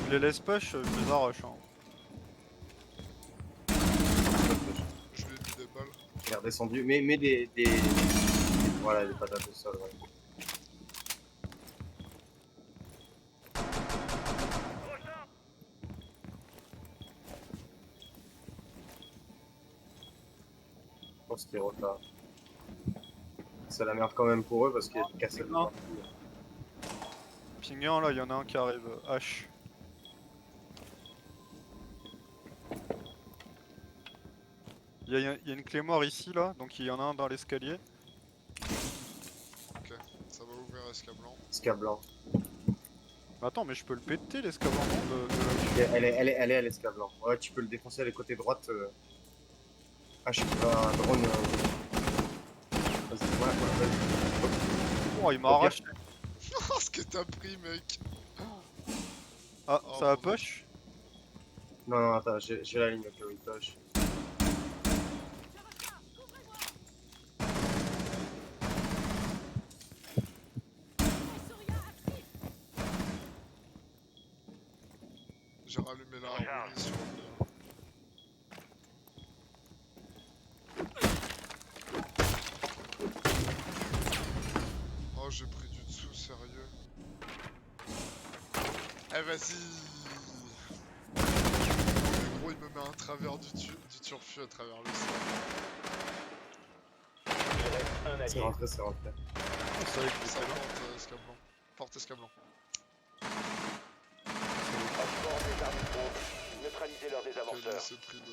C: Je les laisse push, je les arrache. Hein.
A: Je lui ai mis des balles.
B: Il est redescendu. Mais voilà, des patates au sol, ouais. Je pense qu'il est retard. C'est la merde quand même pour eux parce qu'il y a des cassettes de partout.
C: Ping 1 là, il y en a un qui arrive, H. Il y a une clé mort ici là, donc il y en a un dans l'escalier.
A: Ok, ça va ouvrir Esca blanc.
B: SK blanc.
C: Mais attends, mais je peux le péter l'escablanc de la...
B: Elle est à l'SK blanc. Ouais, tu peux le défoncer à la côté droite. Ah, je sais pas, un drone. Vas-y, ouais, ouais.
C: Oh, il m'a
B: Ok.
C: arraché.
A: Oh, ce que t'as pris, mec.
C: Ah,
A: Oh,
C: ça va
A: mon
C: push?
B: Non, non, attends, j'ai la ligne au cas où il push.
A: J'ai rallumé la
F: Recharge.
A: harmonie sur le... Oh, j'ai pris du dessous, sérieux. Eh, vas-y. Le gros, il me met un travers du turfu à travers le sol.
D: Il reste un
B: C'est
D: allié.
B: rentré, c'est rentré.
C: C'est vrai que
A: Ça
C: c'est là.
A: porte escablant. Porte escablant.
D: Transport des armes de groupe. Neutralisez leurs
A: Ok, lui,
D: désamorceurs.
A: c'est pris de...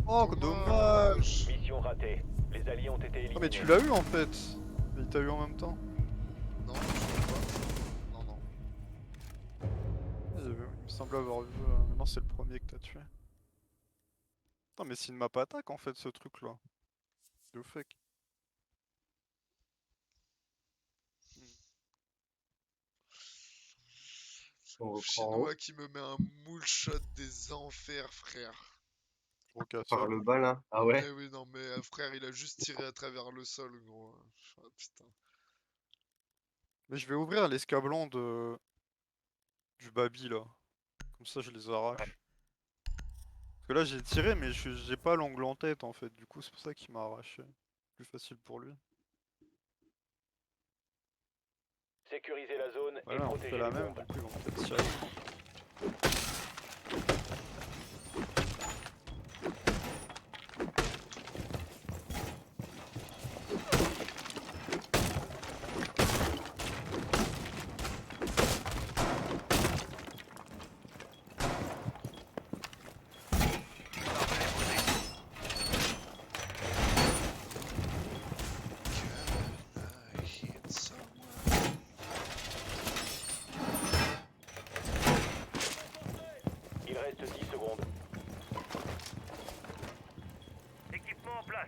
C: Oh, dommage!
D: Mission ratée. Les alliés ont été éliminés.
C: Oh, mais tu l'as eu en fait! Mais il t'a eu en même temps.
A: Non, je sais pas. Non, non.
C: Il me semble avoir vu. Maintenant, c'est le premier que t'as tué. Putain, mais c'est une map attaque en fait, ce truc là. De fake.
B: On reprend en haut.
A: Chinois qui me met un moule shot des enfers, frère.
C: Gros
B: Par
C: casseur.
B: le bas là. Ah ouais?
A: Eh oui, non, mais frère, il a juste tiré à travers le sol, gros. Ah, putain.
C: Mais je vais ouvrir l'escablon de... du Babi là. Comme ça, je les arrache. Parce que là, j'ai tiré, mais j'ai pas l'angle en tête en fait. Du coup, c'est pour ça qu'il m'a arraché. Plus facile pour lui.
D: Sécurisez la zone et
C: Voilà, on
D: protégez
C: fait la
D: les
C: même.
D: bombes.
C: Du coup, ils vont peut-être tirer.
A: Can I hit someone?
D: Il reste 10 secondes.
F: Équipement en place.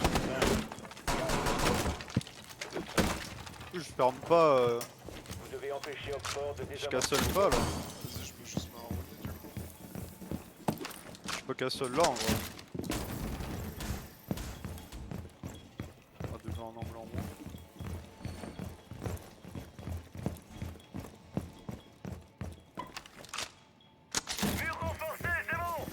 C: Je ferme pas.
D: Vous devez empêcher Oxford de
C: Je
D: désamorcer.
C: cassole pas là.
A: Vas-y, je peux juste m'arronner du coup.
C: Je peux cassole là en vrai. Ah, déjà un angle en moins.
F: Mur renforcé, c'est bon.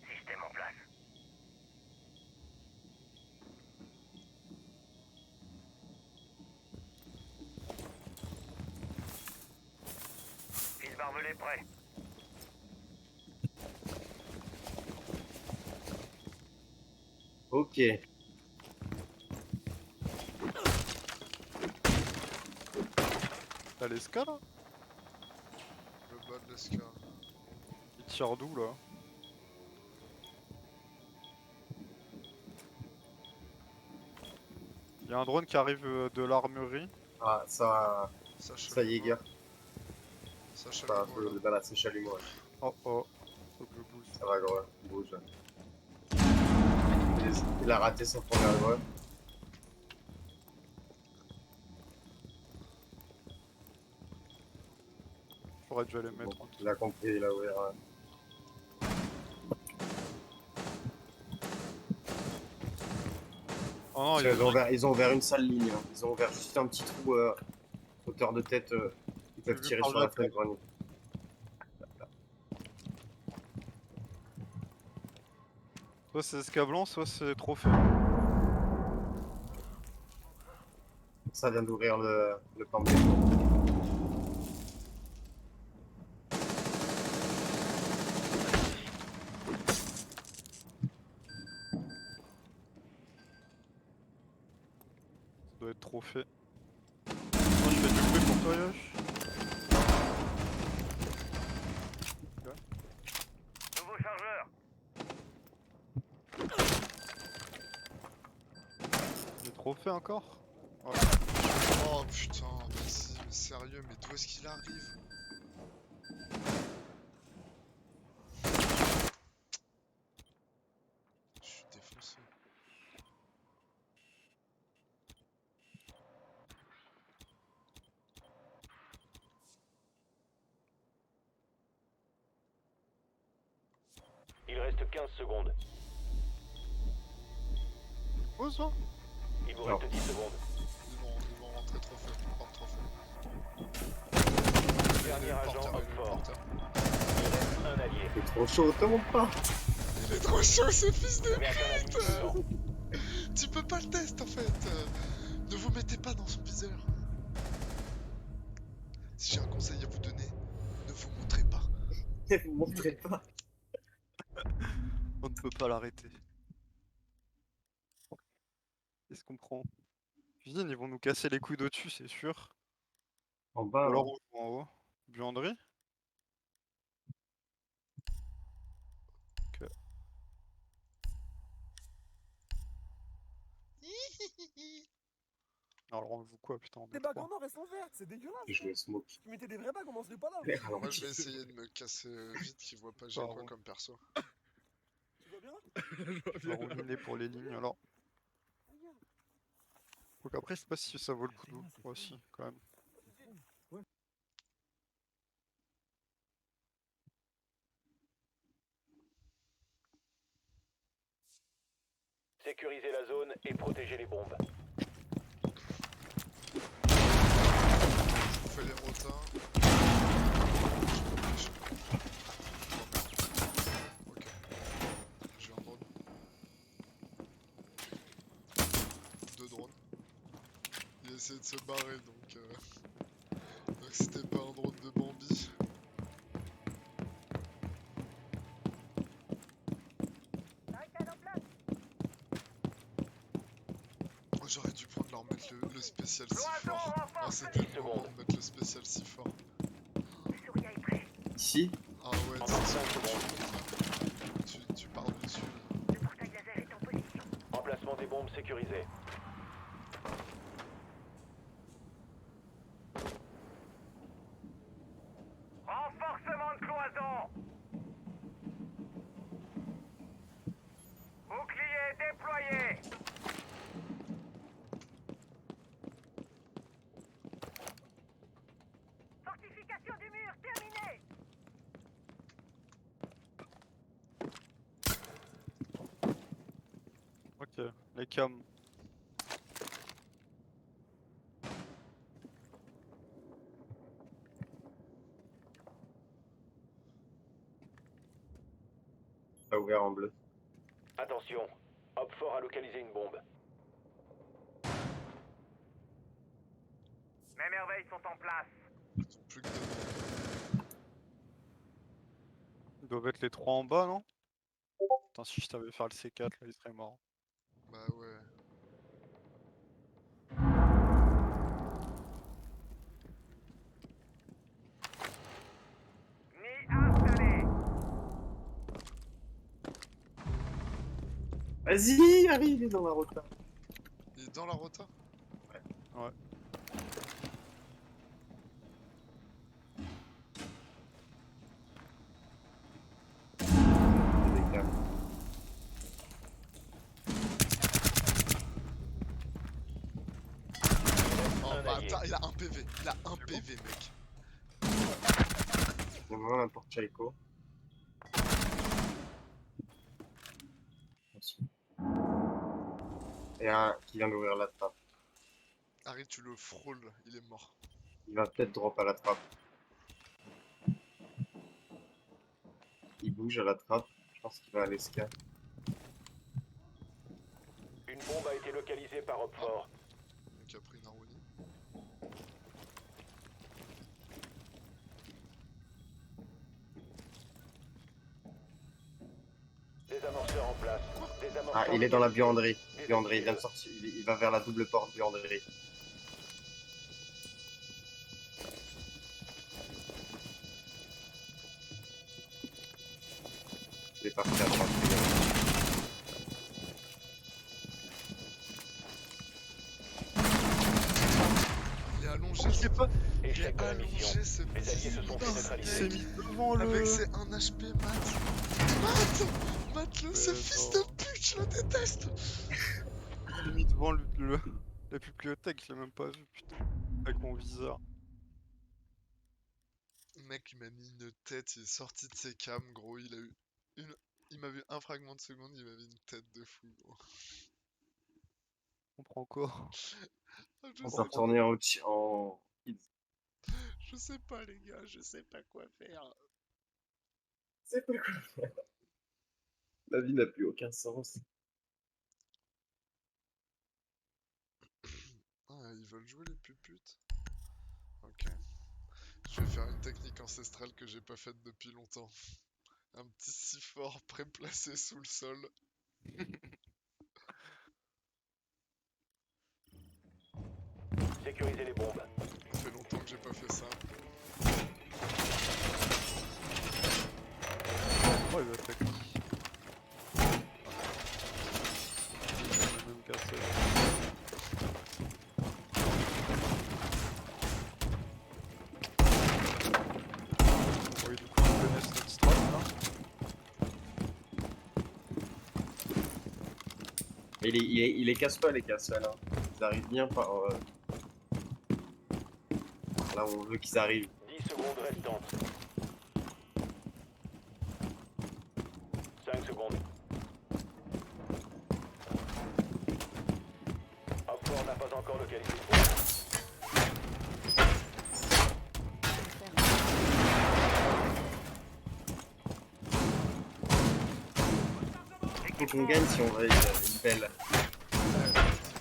F: Système en place. Fils barbelé prêt.
B: Ok.
C: T'as l'esca là?
A: Le bas de l'escale.
C: Il tire d'où là? Il y a un drone qui arrive de l'armurerie.
B: Ah, ça.
A: Sache
B: Ça y est, gars.
A: Sache
B: Ça peut dans la sèche à l'humour.
C: Oh oh. Faut que je bouge.
B: Ça va, gros. Bouge. Il a raté son premier gros.
C: J'aurais dû aller mettre.
B: Bon, il a compris, il a ouvert.
C: Oh non,
B: Ils ont ouvert une sale ligne. Hein. Ils ont ouvert juste un petit trou hauteur de tête. Ils peuvent
C: J'ai vu
B: tirer
C: par
B: sur
C: là,
B: la fenêtre grenouille.
C: soit c'est escablon, soit c'est trophée.
B: Ça vient d'ouvrir le plan de
C: Ça doit être trophée. Moi je fais du bruit pour toi Yosh.
F: Nouveau chargeur.
C: trophée encore? Ouais.
A: Oh putain, vas-y, mais sérieux, mais d'où est-ce qu'il arrive? Je suis défoncé.
D: Il reste 15 secondes.
C: Oh ça?
D: Il vous reste 10 secondes.
A: Ils vont rentrer trophée, porte-trophée.
D: Dernier agent
A: Porteur,
D: Hop
A: le
D: fort.
A: porteur.
D: Il reste un allié.
B: C'est trop chaud, te monte pas.
A: Il est trop chaud ce fils de
D: Vous avez atteint la limite du temps.
A: Tu peux pas le test en fait. Ne vous mettez pas dans son viseur. Si j'ai un conseil à vous donner, ne vous montrez pas.
B: Ne vous montrez pas.
C: On ne peut pas l'arrêter. Qu'est-ce qu'on prend? Cuisine, ils vont nous casser les couilles d'au-dessus, c'est sûr.
B: En
C: Ou
B: bas,
C: alors
B: hein.
C: on va en haut. Buanderie? Ok. Alors on joue quoi putain?
J: Les bagues en or, elles sont vertes, c'est dégueulasse.
B: Je le smoke.
J: Tu mettais des vraies bagues, on m'en serait pas là.
B: Mais alors,
A: Moi je vais essayer de me casser vite qu'ils voient pas j'ai quoi
C: Pardon.
A: comme perso.
J: Tu vas bien?
C: Alors on est pour les lignes alors. Donc après je sais pas si ça vaut le coup d'eau. Moi aussi quand même.
D: Sécurisez la zone et protégez les bombes.
A: Je fais les rotins. Ok. J'ai un drone. 2 drones. Il a essayé de se barrer donc c'était pas un drone de Bambi. Oh, j'aurais dû prendre leur mettre le spécial si fort. Ah, c'était le moment de mettre le spécial si fort.
F: Souria est prêt.
B: ici.
A: Ah ouais, tu pars dessus.
F: Le portail laser est en position.
D: Emplacement des bombes sécurisé.
F: Renforcement de cloison. Bouclier déployé. Fortification du mur terminée.
C: Ok, les cams.
B: Pas ouvert en bleu.
D: Attention, Hop fort a localisé une bombe.
F: Mes merveilles sont en place.
A: Ils ont plus que 2.
C: Ils doivent être les 3 en bas non? Putain si je t'avais fait le C4 là il serait mort.
A: Bah ouais.
F: Nid installé.
B: Vas-y, arrive, il est dans la rota.
A: Il est dans la rota?
C: Ouais.
B: Des câbles.
A: Oh
D: Un
A: bah
D: allié.
A: attends, il a un PV. Il a un PV mec.
B: Il y a vraiment un porte-chaïko. Et un qui vient d'ouvrir la trappe.
A: Harry, tu le frôles, il est mort.
B: Il va peut-être drop à la trappe. Il bouge à la trappe. Je pense qu'il va à l'escale.
D: Une bombe a été localisée par Hop fort.
A: Donc il a pris une harmonie.
D: Désamorceur en place. Désamorceur
B: Ah, il est dans la
D: localisé.
B: buanderie. Buanderie, il vient de sortir. Il va vers la double porte buanderie. Il est parti à droite.
A: allongé,
C: Je sais pas,
A: il est
D: Échec de la mission.
A: allongé ce
D: Les alliés se sont fait
C: il s'est
D: neutraliser.
C: mis devant
A: avec
C: le...
A: ses 1 HP, Matt, ce fils de
C: non.
A: pute, je le déteste.
C: Il s'est mis devant la bibliothèque, je l'ai même pas vu, putain. Avec mon viseur.
A: Le mec, il m'a mis une tête, il est sorti de ses cams, gros, il a eu il m'a vu un fragment de seconde, il m'a mis une tête de fou, gros.
C: On prend quoi?
A: Je
B: On
A: sais
B: peut
A: pas,
B: retourner en...
A: je sais pas les gars, je sais pas quoi faire.
B: C'est quoi faire? La vie n'a plus aucun sens.
A: Ah, ils veulent jouer les puputes. Ok. Je vais faire une technique ancestrale que j'ai pas faite depuis longtemps. Un petit C4 préplacé sous le sol.
D: Sécurisez les bombes.
A: Ça fait longtemps que j'ai pas fait ça.
C: Oh, il attaque. Il a même cassé. Oui, du coup, ils connaissent notre strat là.
B: Il les casse pas, les casseroles. Hein. Ils arrivent bien par... là où on veut qu'ils arrivent.
D: 10 secondes restantes. 5 secondes. Opfort n'a pas encore localisé le bombe.
B: Faut qu'on gagne si on veut une belle.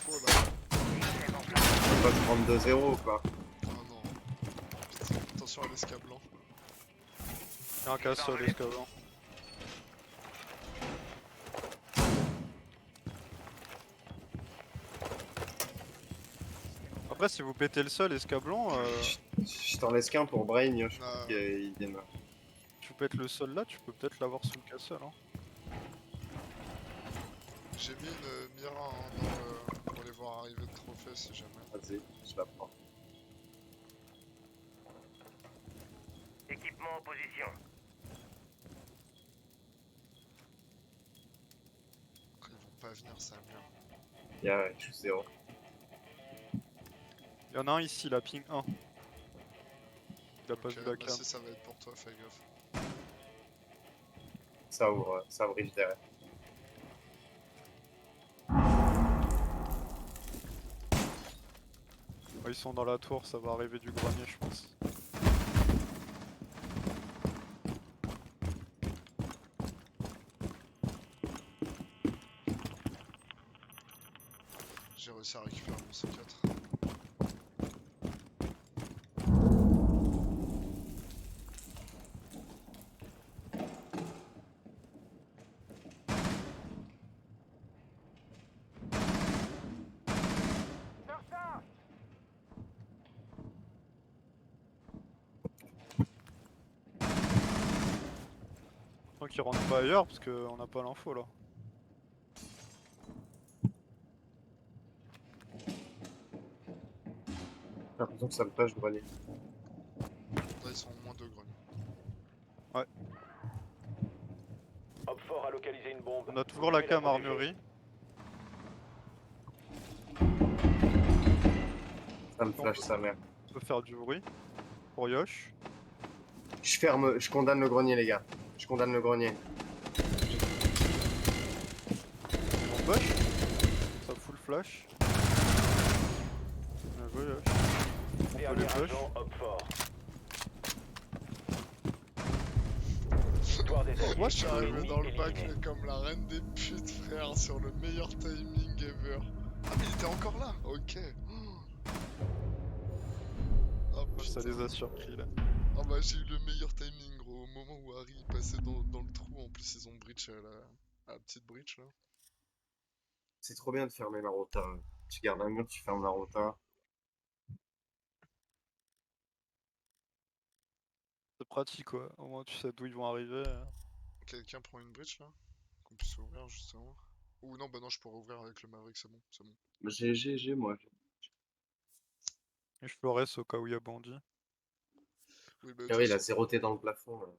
A: Faut là.
B: On va pas se prendre 2-0 quoi.
A: Oh non. Putain, attention à l'escablant.
C: Il y a un casse sur l'escavant. Après, si vous pétez le sol, escablon,
B: Je t'en laisse qu'un pour Brain, je
A: Ah.
B: crois qu'il vienne.
C: tu pètes le sol là, tu peux peut-être l'avoir sous le castle. Hein.
A: J'ai mis une Mira hein, dans le... pour les voir arriver de trophée si jamais.
B: Vas-y, je la prends.
F: Équipement en position.
A: Après, ils vont pas venir, ça mur.
B: Il y a juste 0.
C: Il y en a un ici, la ping 1. Il a pas
A: Ok,
C: vu la
A: bah
C: cam.
A: si, ça va être pour toi, fais gaffe.
B: Ça ouvre, ça bridge derrière.
C: Ouais, ils sont dans la tour, ça va arriver du grenier, je pense.
A: J'ai réussi à récupérer mon C4.
C: Tant qu'ils rentrent pas ailleurs, parce qu'on n'a pas l'info là.
B: J'ai l'impression que ça me tâche de grenier.
A: Là, ils sont au moins 2 greniers.
D: Opfort a localisé une bombe.
C: On a toujours la
D: Vous devez
C: cam
D: protéger.
C: armurerie.
B: Ça me flash sa mère.
C: On peut faire du bruit. Pour Yosh.
B: Je ferme, je condamne le grenier les gars. Je condamne le grenier.
C: On push. Ça full flash. Bien joué Yosh. On peut
D: Dernier
C: les push.
D: agent Opfort. Victoire des alliés.
A: Moi, je suis arrivé
D: Ennemi
A: dans le bac
D: éliminé.
A: comme la reine des putes, frère, sur le meilleur timing ever. Ah, mais il était encore là. Ok. Oh,
C: Ça
A: putain.
C: les a surpris là.
A: Ah bah j'ai eu le meilleur timing gros, au moment où Harry passait dans le trou, en plus ils ont breach à la petite breach là.
B: C'est trop bien de fermer la rota. Tu gardes un mur, tu fermes la rota.
C: C'est pratique quoi. Au moins tu sais d'où ils vont arriver.
A: Quelqu'un prend une breach là? Qu'on puisse ouvrir justement. Ou non, bah non, je pourrais ouvrir avec le Maverick, c'est bon, c'est bon.
B: J'ai moi.
C: Et je Flores au cas où il y a bandit.
A: Oui, bah, de
B: Ah
A: toute
B: oui, il a
A: façon-
B: zéroté dans le plafond.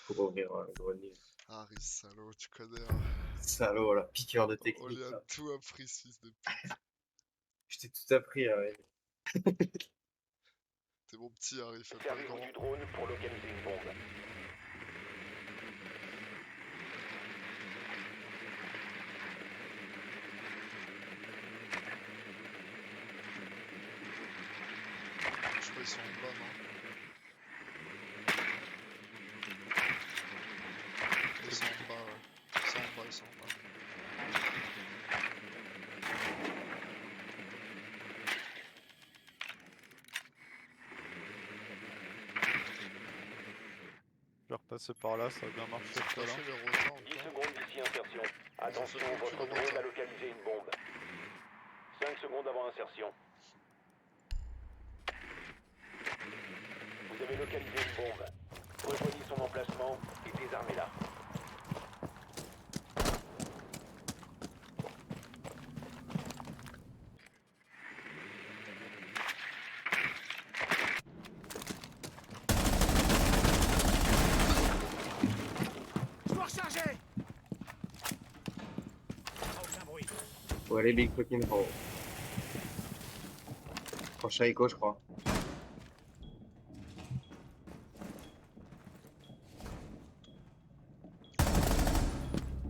B: Pour ouvrir le grenier.
A: Harry, salaud, tu connais.
B: Salaud, là, piqueur de
A: On
B: technique.
A: lui a
B: Là.
A: tout appris, ce fils de pute.
B: Je t'ai tout appris, Harry.
A: T'es mon petit Harry, fais pas le
D: Servez-vous
A: grand.
D: du drone pour localiser une bombe.
A: Je crois qu'ils sont en bas, non? Ils sont en bas, ouais. Ils sont en bas, ils sont en bas.
C: Je vais repasser par là, ça a bien marché
A: Ils ont
C: tout
A: pas
C: à l'heure.
A: fait les rotants
D: 10
A: encore.
D: secondes d'ici insertion. Attention,
A: fait beaucoup
D: votre
A: de
D: drone
A: retard.
D: a localisé une bombe. 5 secondes avant insertion. Vous avez localisé une bombe. Rejoignez son emplacement et désarmez-la.
J: Je dois recharger.
B: Faut aller Big Fucking Hole. Prochain écho, je crois.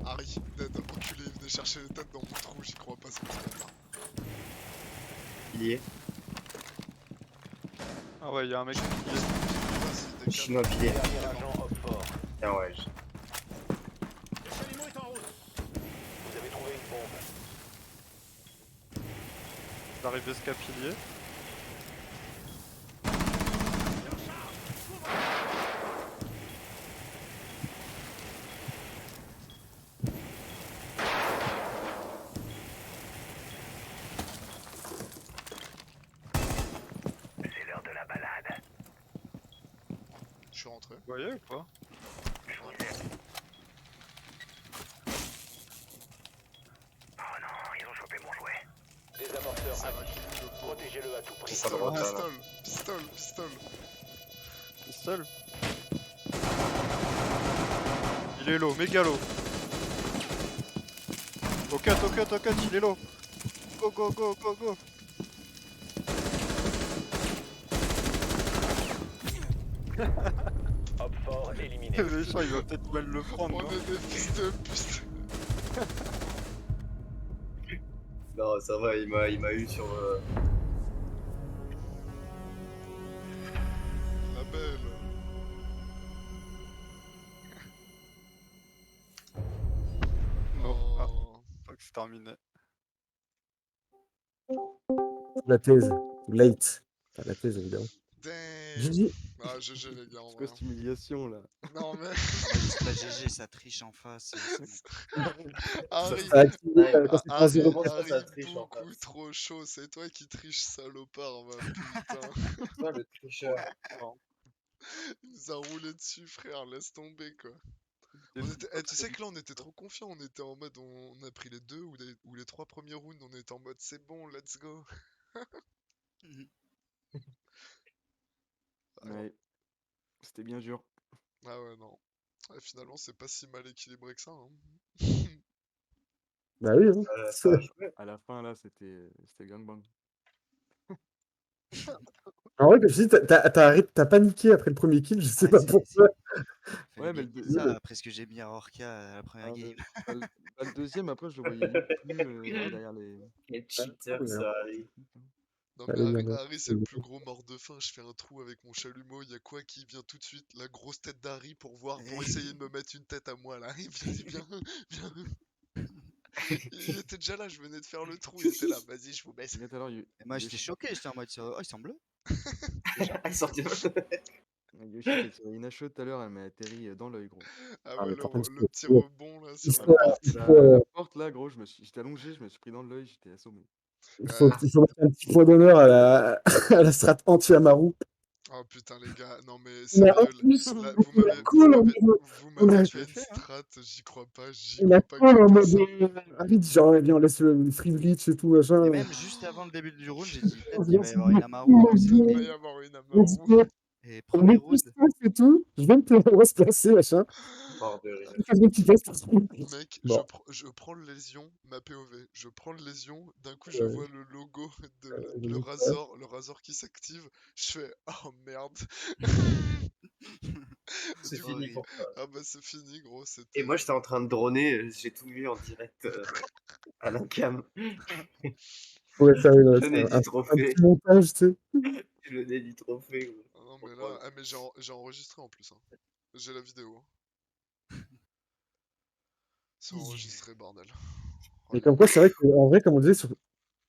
A: Harry, dead, enculé, venez chercher les têtes dans mon trou, j'y crois pas ce petit bâtard.
B: Pilier.
C: Ah ouais, il y a un mec qui est.
A: Vas-y, décale.
B: Chinois pilier.
D: Dernier agent Hopfort.
B: Tiens, ouais.
J: Le chalumeau est en route.
D: Vous avez trouvé une bombe.
C: J'arrive escapilier.
F: C'est l'heure de la balade.
A: Je suis rentré.
C: Vous voyez ou pas?
F: Je vous aime. Oh non, ils ont chopé mon jouet.
D: Désamorceur
A: Ça va
D: actif.
A: qu'il le pauvre.
D: Protégez-le à tout prix.
B: Ça
A: Pistole,
B: droite, là, là.
A: pistole, pistole, pistole.
C: Seul. Il est low, méga low. Au cut, il est low. Go, go, go, go, go.
D: Hopfort éliminé.
C: Le méchant, il va peut-être mal le prendre.
A: On
C: non
A: est des fils de pute.
B: Non, ça va, il m'a eu sur.
A: La belle.
C: Non. Ah,
A: Oh.
C: fuck, c'est terminé.
H: La thèse. Late. Enfin, la thèse, évidemment.
A: Damn.
H: GG.
A: Ah, GG les gars, en
K: C'est
A: vrai.
K: quoi cette humiliation là?
A: Non mais.
L: C'est pas GG, ça triche en face.
A: Harry,
H: Ça a activé quand c'est
A: Harry,
H: 3-0.
B: Comment ça, ça
A: Harry,
B: triche, en
A: beaucoup
B: fait
A: trop chaud. C'est toi qui triches, salopard, va putain.
B: Toi, le tricheur.
A: Il nous a roulé dessus, frère. Laisse tomber, quoi. On était... tu sais que là, on était trop confiants. On était en mode, on a pris les 2 ou les 3 premiers rounds. On était en mode, c'est bon, let's go.
K: Ouais. C'était bien dur.
A: Ah ouais, non. Ouais, finalement, c'est pas si mal équilibré que ça. Hein.
H: Bah oui, hein.
B: Ça a joué.
K: À la fin là, c'était gangbang.
H: En vrai, comme je dis, t'as paniqué après le premier kill, je sais pas pourquoi.
K: Ouais, mais
L: ça, après ce que j'ai mis à Orca à la première game.
K: Le deuxième, après, je le voyais limite plus derrière les.
B: Quel cheater, ça, Harry.
A: Non
H: Allez,
A: mais
H: bien,
A: Harry c'est le plus gros mort de faim, je fais un trou avec mon chalumeau, il y a quoi qui vient tout de suite? La grosse tête d'Harry pour essayer de me mettre une tête à moi là. Harry, viens. Il était déjà là, je venais de faire le trou, il était là, vas-y je vous baisse.
L: Et moi j'étais choqué, j'étais en mode oh il semble.
B: Sorti
K: Yoshi qui a tiré une HE tout à l'heure, elle m'a atterri dans l'œil, gros.
A: Ah
H: Ah,
A: ouais,
H: mais par contre,
A: le petit rebond là sur la porte.
K: La porte là, gros, j'étais allongé, je me suis pris dans l'œil, j'étais assommé.
H: Il faut mettre un petit point d'honneur à la strat anti-Amaru.
A: Oh putain les gars, non mais
M: Mais en
A: sérieux,
M: plus,
A: là,
M: on a call en mode.
A: vous
M: On
A: m'avez
M: a,
A: tué une strat, j'y crois pas
M: on a
A: que
M: call
A: j'ai
M: en
A: fait
M: mode.
A: ça.
M: Arrête, genre, viens, on laisse le free glitch et tout, machin.
L: Et même juste avant le début du round, j'ai dit
M: On
L: peut-être qu'il
M: vient
L: va y
M: se
L: avoir une
M: dire,
L: Amaru,
M: on
L: donc
M: a
L: c'est
A: Il
M: dit,
A: va y
L: gay.
A: avoir une
M: on dit,
A: Amaru.
L: Et
M: on
L: premier
M: est plus
L: round,
M: safe et tout. Je viens de on va se placer, machin.
B: Mort de rire.
M: Je fais des petits tests.
A: Mec,
M: Bon.
A: je prends le lésion, ma POV, je prends le lésion, d'un coup je
M: Ouais.
A: vois le logo de
M: je
A: le
M: me
A: Razor qui s'active, je fais oh merde.
B: C'est
A: Du coup,
B: fini pour toi.
A: ah bah c'est fini gros,
B: Et
A: c'était.
B: moi, j'étais en train de droner, j'ai tout vu en direct à la cam.
M: Ouais, faire
B: Je n'ai
M: un
B: du trophée.
M: petit montage, tu sais.
B: Je n'ai du trophée. Gros.
A: Ah non mais là, ah mais j'ai enregistré en plus. Hein. J'ai la vidéo. C'est enregistré bordel. Oh,
M: Mais
A: les
M: comme quoi,
A: gars.
M: c'est vrai qu'en vrai, comme on disait,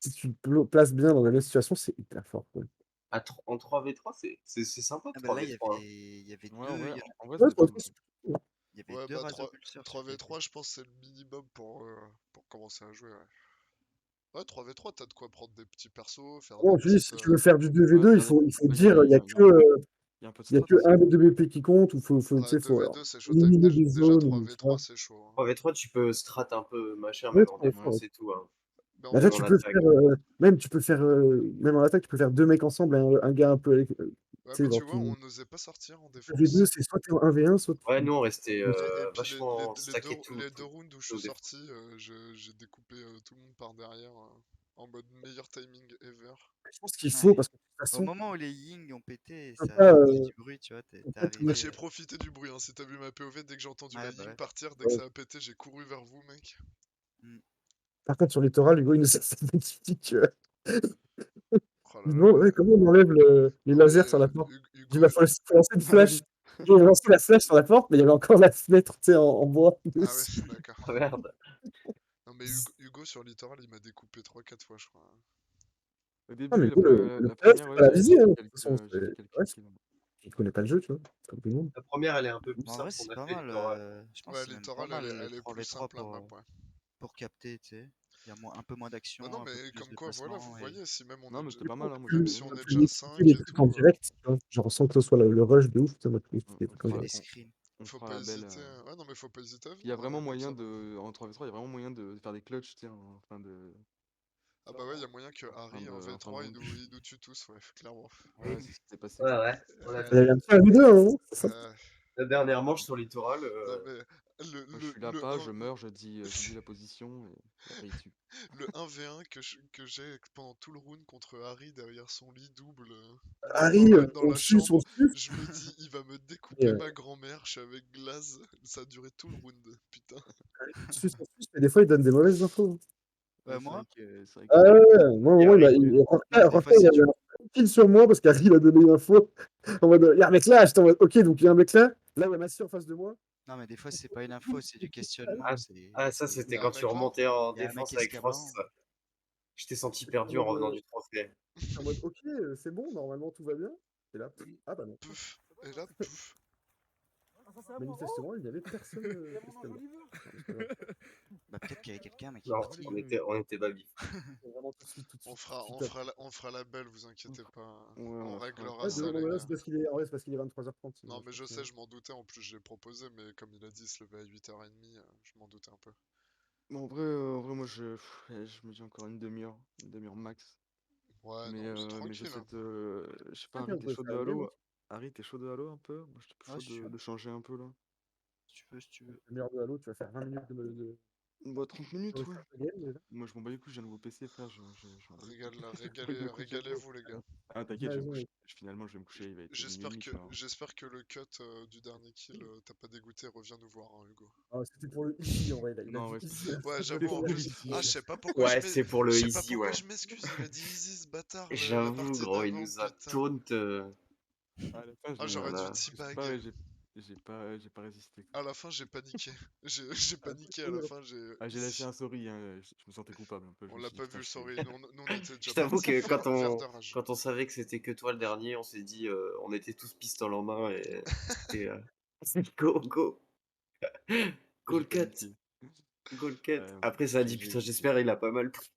M: si tu te places bien dans la même situation, c'est hyper fort. Quoi.
B: En 3v3, c'est sympa
L: ah bah là,
B: 3v3. Hein.
L: il y avait
K: Ouais,
L: deux,
K: en vrai,
L: il y en
K: en vrai,
M: Ouais,
K: c'était pas mal.
L: il y avait
A: Ouais
L: deux
A: bah
L: Razorpulseurs sur
A: 3v3 je pense que c'est le minimum pour commencer à jouer. Ouais, ouais 3v3 t'as de quoi prendre des petits persos, faire
M: Bon,
A: des
M: tu dis,
A: petites.
M: si tu veux faire du
K: Ouais,
M: 2v2,
K: faire des...
M: il faut
K: bah,
M: dire, il
K: y a un peu de
M: y a
K: strat
M: que
K: aussi.
M: un des 2 BP qui compte, ou tu
A: Ah,
M: sais, faut
A: 2v2 c'est chaud.
M: éliminer des
A: Déjà
M: zones, ou, tu vois.
A: 3v3 c'est chaud. Hein.
B: 3v3, tu peux strat un peu machin,
M: Ouais,
B: même en
M: 3v3,
B: défense
M: ouais.
B: et tout. Hein.
A: Mais en
M: Bah, ça,
A: fait,
B: Même en
M: tu peux
B: attaque.
M: faire, même en attaque, tu peux faire 2 mecs ensemble, un gars un peu, tu
A: ouais,
M: sais,
A: mais tu
M: genre,
A: vois, on n'osait pas sortir en
M: les deux,
A: défense.
M: c'est soit t'es en 1v1, soit
B: Ouais, nous, on restait
A: Et puis
B: vachement stacké
A: les deux rounds où je suis
B: nos défenses.
A: sorti, j'ai découpé tout le monde par derrière en mode meilleur timing ever.
M: je pense qu'il
L: Ah,
M: faut,
L: et
M: parce que de toute
L: au
M: façon,
L: moment où les Ying ont pété,
M: tu peux
L: ça
M: pas,
L: faisait du bruit, tu vois, t'es
M: en fait,
L: arrivé.
A: J'ai profité du bruit, hein. Si t'as vu ma POV, dès que j'ai entendu la
L: Ouais, bah
A: Ying
L: ouais.
A: partir, dès que
M: Ouais.
A: ça a pété, j'ai couru vers vous, mec.
M: Par contre, sur Littoral, Hugo, il nous a dit que.
A: Oh là
M: Il
A: là,
M: demande ouais, comment on enlève les
A: non,
M: lasers
A: mais
M: sur la porte. Je dis,
A: Hugo,
M: bah, faut lancer une flèche. J'ai lancé la flèche sur la porte, mais il y avait encore la fenêtre, tu sais, en bois.
A: ah ouais, d'accord.
B: Oh, merde.
A: Non, mais Hugo sur Littoral, il m'a découpé 3-4 fois, je crois.
K: Au
M: Ah,
K: début,
M: mais
K: la,
M: Hugo,
K: pre-
M: le
K: la
M: problème,
K: première,
M: c'est
K: ouais,
M: pas la visée, hein. De toute
K: j'ai
M: façon,
K: fait quelques
M: ouais,
K: kills.
M: tu connais pas le jeu, tu vois, comme tout le monde.
B: La première, elle est un peu plus
L: Mais en
B: simple
L: vrai,
B: qu'on
L: c'est
B: a
L: pas
B: fait
L: mal.
B: Littoral.
L: Je pense
A: Ouais,
L: que c'est même pas
A: Littoral,
L: mal le
A: elle est plus
L: 3v3
A: simple la map, ouais.
L: pour capter, tu sais. Il y a un peu moins
A: Bah
L: d'action,
A: non,
L: un peu
A: mais
L: plus
A: comme
L: de
A: quoi, voilà, vous
L: placement. Et...
A: voyez, si même on
K: Non,
A: est
K: mais
A: déjà,
K: c'était pas mal, hein, moi
A: même
K: j'aimais
A: si
K: bien.
A: on est
M: Tu
A: déjà
M: expliquer
A: 5
M: les
A: et
M: trucs en
A: tout,
M: direct, tu vois, genre sans que ce soit le rush de ouf, tu sais, moi, tu expliquer des trucs en
K: On
L: fait
K: fera,
L: des
M: direct.
L: screens.
K: on
A: faut
K: fera
A: pas
K: la belle.
A: hésiter. Ouais, non, mais faut pas hésiter à
K: Il y a
A: venir,
K: vraiment
A: comme
K: moyen
A: ça.
K: en 3v3, il y a vraiment moyen de faire des clutches, tu sais, en fin de.
A: Ah bah ouais, il y a moyen que
K: En fin
A: Harry
K: de,
A: en
K: en fin de
A: V3
K: round.
A: il nous tue tous, ouais, clairement.
K: Ouais, c'est ce qui s'est passé.
B: Ouais, ouais. On
A: Euh,
B: a
M: Il y
B: vu.
M: a un petit un vidéo, hein.
B: La dernière manche sur Littoral.
A: non mais
K: Moi, je suis là pas, je meurs, je dis la position, et après il tue.
A: le 1v1 que j'ai pendant tout le round contre Harry derrière son lit double
M: Harry,
A: dans
M: on
A: la
M: le tue sur
A: chambre,
M: le dessus.
A: je me dis il va me
M: Et,
A: découper ma grand-mère, je suis avec Glaze, ça a duré tout le round, putain.
M: dessus sur le dessus, mais des fois, il donne des mauvaises infos.
L: Ouais, moi,
K: C'est vrai
M: Ah
K: que.
M: ouais, moi, au
B: Il y
M: moment,
B: a
L: non, mais des fois,
M: il y
L: c'est
M: avait
L: dur.
M: un kill sur moi parce qu'Harry, il a donné une info en mode, il y a un mec là, j'étais en mode, ok, donc il y a un mec là, ouais, merci en face de moi.
L: Non, mais des fois, c'est pas une info, c'est du questionnement.
B: ça,
A: Il
B: c'était
A: y a un
B: quand tu
A: mec là.
B: remontais en
L: Il y a un mec
B: défense avec
L: escablant.
B: Frost. Je t'ai senti
M: En
B: perdu en
M: mode,
B: revenant du trophée.
M: en mode, ok, c'est bon, normalement tout va bien. Et là, ah bah non.
A: Pouf. Et là, pouf.
M: Manifestement, il n'y avait personne.
L: Bah, peut-être qu'il y avait quelqu'un, mais qui est
B: Non,
L: parti.
B: on était babif.
M: Vraiment tout de suite,
A: On fera la belle, vous inquiétez pas.
K: Ouais,
A: On
K: on
A: réglera
M: Ouais,
A: ça,
M: non,
A: les
M: mais là,
A: gars.
M: c'est parce qu'il est, en vrai, c'est parce qu'il est 23h30.
A: Non, mais je sais, je m'en doutais. En plus, j'ai proposé, mais comme il a dit, il se levait à 8h30, je m'en doutais un peu.
K: Mais en vrai, moi je me dis encore une demi-heure max.
A: Ouais,
K: Mais,
A: non, c'est
K: mais
A: tranquille.
K: j'essaie
A: Hein.
K: de. Je sais pas,
M: Ah,
K: Harry,
M: on
K: t'es
M: peut
K: chaud de
M: faire une game,
K: Halo?
M: hein.
K: Harry, t'es chaud de Halo un peu? Moi, j'étais
L: Ouais,
K: chaud
L: si tu veux.
K: de changer un peu là.
L: Si tu veux.
M: Le meilleur de Halo, tu vas faire 20 minutes de...
K: Bah, 30 minutes, ouais.
M: de game, déjà.
K: Moi, je m'en bats les couilles, j'ai un nouveau PC, frère.
A: Régalez-vous, les gars.
K: Ah, t'inquiète, je vais me
M: Vas-y.
K: coucher. Finalement, je vais me coucher, il va être minuit et demi, tu vois.
A: J'espère que le cut du dernier kill t'as pas dégoûté. Reviens nous voir, hein, Hugo.
M: Ah, c'était pour le easy en vrai. Il a
K: Non,
M: dit
K: ouais,
M: easy.
A: Ouais,
K: c'était
A: j'avoue, en
K: pour le
A: plus.
K: easy.
A: Ah, je sais pas pourquoi
B: Ouais, c'est pour le easy, ouais.
A: je m'excuse. Il a dit easy, ce bâtard, la
B: J'avoue,
A: partie
B: gros, il
A: d'avant,
B: nous a
A: putain.
B: taunt.
K: À la fin,
A: Ah, j'aurais dû
B: Voilà.
K: je sais
A: teabag.
K: pas, ouais, j'ai pas résisté.
A: À la fin, j'ai paniqué. J'ai paniqué à la fin,
K: J'ai lâché un sorry, hein, je me sentais coupable un peu. Je
A: On
K: me
A: l'a
K: suis dit,
A: pas
K: putain,
A: vu,
K: je
A: sorry.
K: fais-
A: Nous, on était déjà
B: Je t'avoue
A: partis
B: que
A: vert de rage.
B: quand on savait que c'était que toi le dernier, on s'est dit, on était tous pistoles en main et c'était go, go. Go
K: J'ai
B: le cut.
K: paniqué.
B: Go le cut.
K: Ouais,
B: Après, ça a dit,
K: GG.
B: putain, j'espère il a pas mal pris.